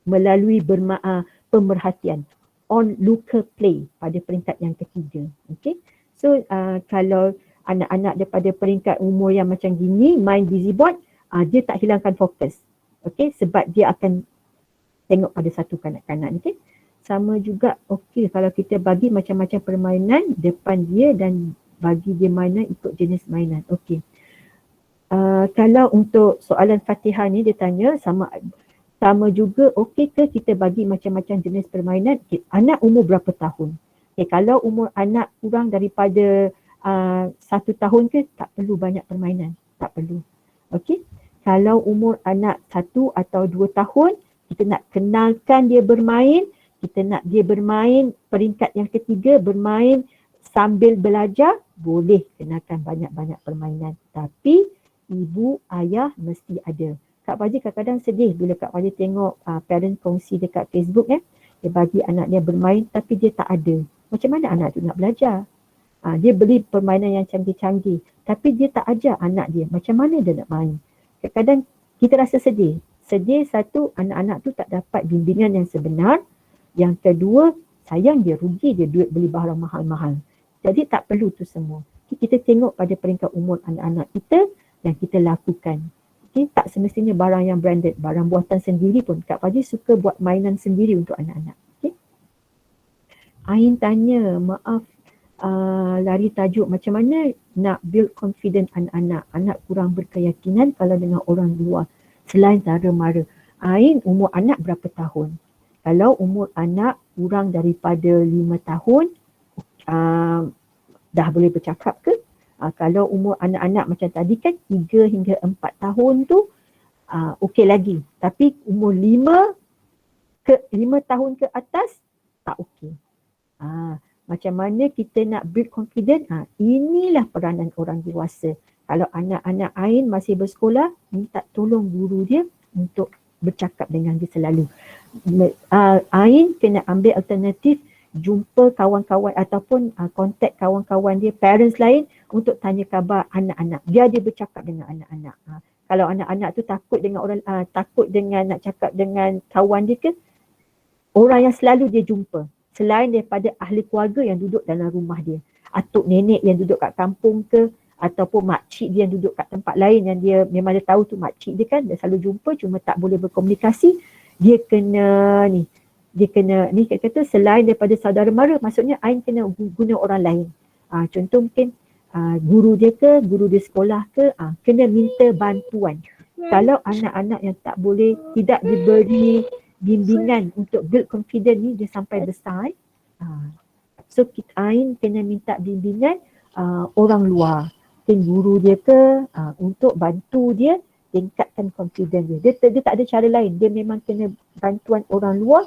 melalui pemerhatian, onlooker play pada peringkat yang ketiga. Okay. So kalau anak-anak daripada peringkat umur yang macam gini main busy board, dia tak hilangkan fokus. Okay, sebab dia akan tengok pada satu kanak-kanak. Okay. Sama juga, okey, kalau kita bagi macam-macam permainan depan dia dan bagi dia mainan ikut jenis mainan. Okey. Kalau untuk soalan Fatihah ni dia tanya sama juga, okey ke kita bagi macam-macam jenis permainan? Okay. Anak umur berapa tahun? Okay, kalau umur anak kurang daripada 1 tahun ke, tak perlu banyak permainan. Tak perlu. Okey. Kalau umur anak 1 atau 2 tahun, kita nak kenalkan dia bermain, kita nak dia bermain peringkat yang ketiga, bermain sambil belajar, boleh kenakan banyak-banyak permainan. Tapi ibu, ayah mesti ada. Kak Fazi kadang-kadang sedih bila Kak Fazi tengok parent kongsi dekat Facebook dia bagi anak dia bermain tapi dia tak ada. Macam mana anak tu nak belajar? Dia beli permainan yang canggih-canggih tapi dia tak ajar anak dia macam mana dia nak main. Kadang-kadang kita rasa sedih. Sedih satu, anak-anak tu tak dapat bimbingan yang sebenar. Yang kedua, sayang dia, rugi dia duit beli barang mahal-mahal. Jadi tak perlu tu semua. Kita tengok pada peringkat umur anak-anak kita yang kita lakukan. Okay, tak semestinya barang yang branded, barang buatan sendiri pun. Kak Fazi suka buat mainan sendiri untuk anak-anak. Okay. Ain tanya, maaf lari tajuk, macam mana nak build confidence anak-anak? Anak kurang berkeyakinan kalau dengan orang luar selain cara mara. Ain, umur anak berapa tahun? Kalau umur anak kurang daripada 5 tahun, dah boleh bercakap ke? Kalau umur anak-anak macam tadi kan 3 hingga 4 tahun tu okey lagi. Tapi umur 5 tahun ke atas tak okey. Macam mana kita nak build confidence? Inilah peranan orang dewasa. Kalau anak-anak Ain masih bersekolah, minta tolong guru dia untuk bercakap dengan dia selalu. Ain kena ambil alternatif jumpa kawan-kawan ataupun kontak kawan-kawan dia, parents lain untuk tanya khabar anak-anak. Biar dia bercakap dengan anak-anak. Kalau anak-anak tu takut dengan orang, takut dengan nak cakap dengan kawan dia ke, orang yang selalu dia jumpa selain daripada ahli keluarga yang duduk dalam rumah dia, atuk nenek yang duduk kat kampung ke, ataupun makcik dia yang duduk kat tempat lain yang dia memang dia tahu tu makcik dia kan, dia selalu jumpa cuma tak boleh berkomunikasi, dia kena ni kata selain daripada saudara mara, maksudnya Ain kena guna orang lain. Contoh mungkin guru dia ke, guru di sekolah ke, kena minta bantuan. Kalau anak-anak yang tak boleh, tidak diberi bimbingan untuk build confidence ni dia sampai besar, so Ain kena minta bimbingan orang luar, mungkin guru dia ke, untuk bantu dia tingkatkan confidence dia. Dia tak ada cara lain, dia memang kena bantuan orang luar,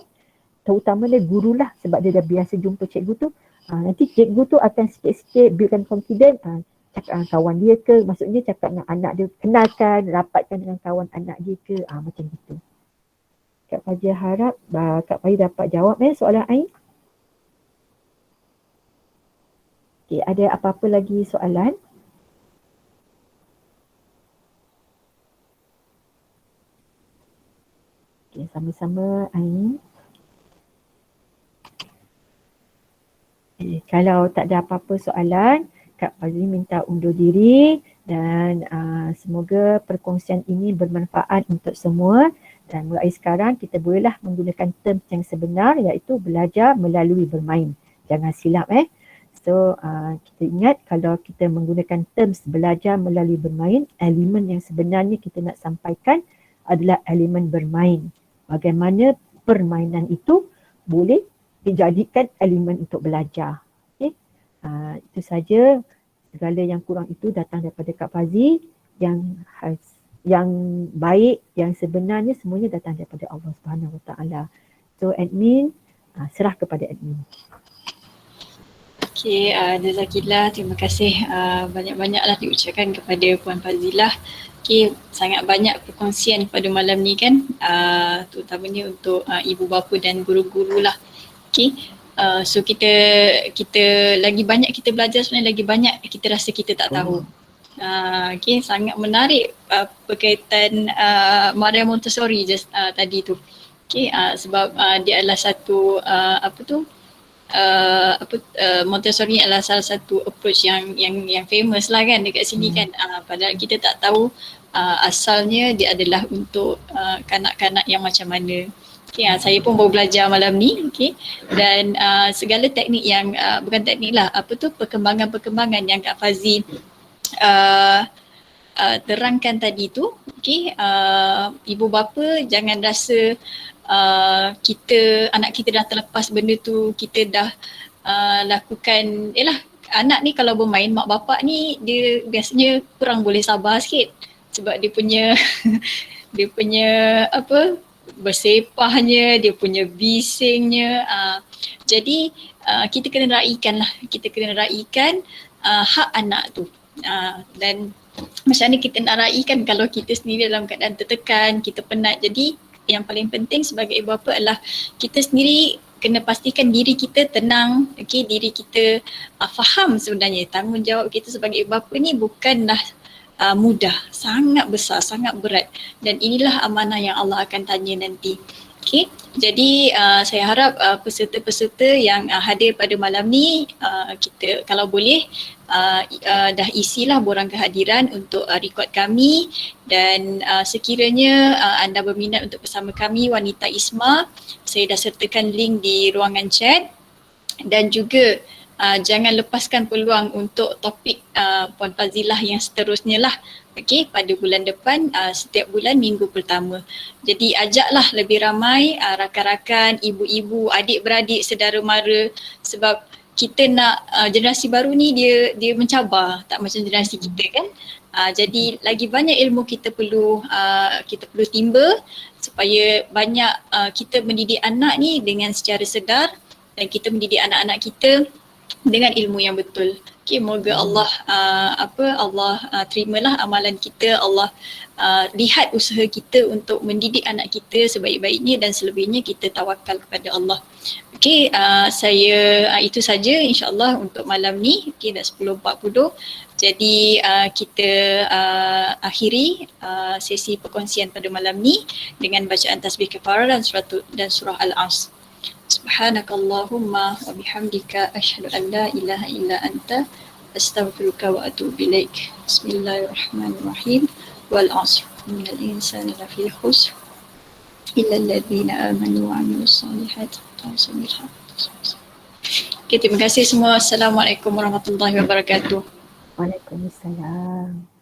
terutamanya guru lah, sebab dia dah biasa jumpa cikgu tu. Nanti cikgu tu akan sikit-sikit buildkan confidence, cakap kawan dia ke, maksudnya cakap dengan anak dia, kenalkan, rapatkan dengan kawan anak dia ke, macam gitu. Kak Fazi harap Kak Fazi dapat jawab soalan Ain. Okay, ada apa-apa lagi soalan? Okay, sama-sama Ain. Kalau tak ada apa-apa soalan, Kak Fazi minta undur diri dan semoga perkongsian ini bermanfaat untuk semua, dan mulai sekarang kita bolehlah menggunakan term yang sebenar, iaitu belajar melalui bermain. Jangan silap So kita ingat kalau kita menggunakan terms belajar melalui bermain, elemen yang sebenarnya kita nak sampaikan adalah elemen bermain. Bagaimana permainan itu boleh dijadikan elemen untuk belajar. Okay? Itu saja. Segala yang kurang itu datang daripada Kak Fazi. Yang baik, yang sebenarnya semuanya datang daripada Allah Subhanahu Wa Taala. So admin, serah kepada admin. Okay, Jazakillah, terima kasih banyak-banyaklah diucapkan kepada Puan Fazilah. Okay, sangat banyak perkongsian pada malam ni kan, terutamanya untuk ibu bapa dan guru-guru lah. Okay, so kita lagi banyak kita belajar, sebenarnya lagi banyak kita rasa kita tak tahu. Okay, sangat menarik berkaitan Maria Montessori tadi tu. Okay, sebab dia adalah satu Montessori adalah salah satu approach yang famous lah kan dekat sini kan. Padahal kita tak tahu asalnya dia adalah untuk kanak-kanak yang macam mana. Okay, saya pun baru belajar malam ni, okay. Dan segala teknik yang bukan teknik lah, perkembangan-perkembangan yang Kak Fazi terangkan tadi tu, okay. Ibu bapa jangan rasa anak kita dah terlepas benda tu, kita dah lakukan, anak ni kalau bermain, mak bapak ni dia biasanya kurang boleh sabar sikit sebab dia punya dia punya bersepahnya, dia punya bisingnya, jadi kita kena raikan hak anak tu. Dan macam mana kita nak raikan kalau kita sendiri dalam keadaan tertekan, kita penat. Jadi yang paling penting sebagai ibu bapa adalah kita sendiri kena pastikan diri kita tenang, diri kita faham sebenarnya tanggungjawab kita sebagai ibu bapa ni bukanlah mudah, sangat besar, sangat berat, dan inilah amanah yang Allah akan tanya nanti. Okay, jadi saya harap peserta-peserta yang hadir pada malam ni, kita kalau boleh dah isilah borang kehadiran untuk rekod kami, dan sekiranya anda berminat untuk bersama kami Wanita ISMA, saya dah sertakan link di ruangan chat, dan juga jangan lepaskan peluang untuk topik Puan Fazilah yang seterusnya lah. Okey, pada bulan depan, setiap bulan minggu pertama. Jadi ajaklah lebih ramai rakan-rakan, ibu-ibu, adik-beradik, saudara mara, sebab kita nak generasi baru ni dia mencabar, tak macam generasi kita kan. Jadi lagi banyak ilmu kita perlu timba supaya banyak kita mendidik anak ni dengan secara sedar, dan kita mendidik anak-anak kita dengan ilmu yang betul. Okay, moga Allah Allah terimalah amalan kita, Allah lihat usaha kita untuk mendidik anak kita sebaik-baiknya, dan selebihnya kita tawakal kepada Allah. Okay, saya itu saja insyaAllah untuk malam ni. Okay, dah 10.40. Jadi kita akhiri sesi perkongsian pada malam ni dengan bacaan tasbih kafarah dan surah Al-Asr. Subhanakallahumma wa bihamdika asyhadu an la ilaha illa anta astaghfiruka wa atubu ilaik. Bismillahirrahmanirrahim. Wal 'asr innal insana lafi khusr illa alladhina amanu wa 'amilus solihati wa tawasaw bil haqqi. Okay, terima kasih semua. Assalamualaikum warahmatullahi wabarakatuh. Waalaikumsalam.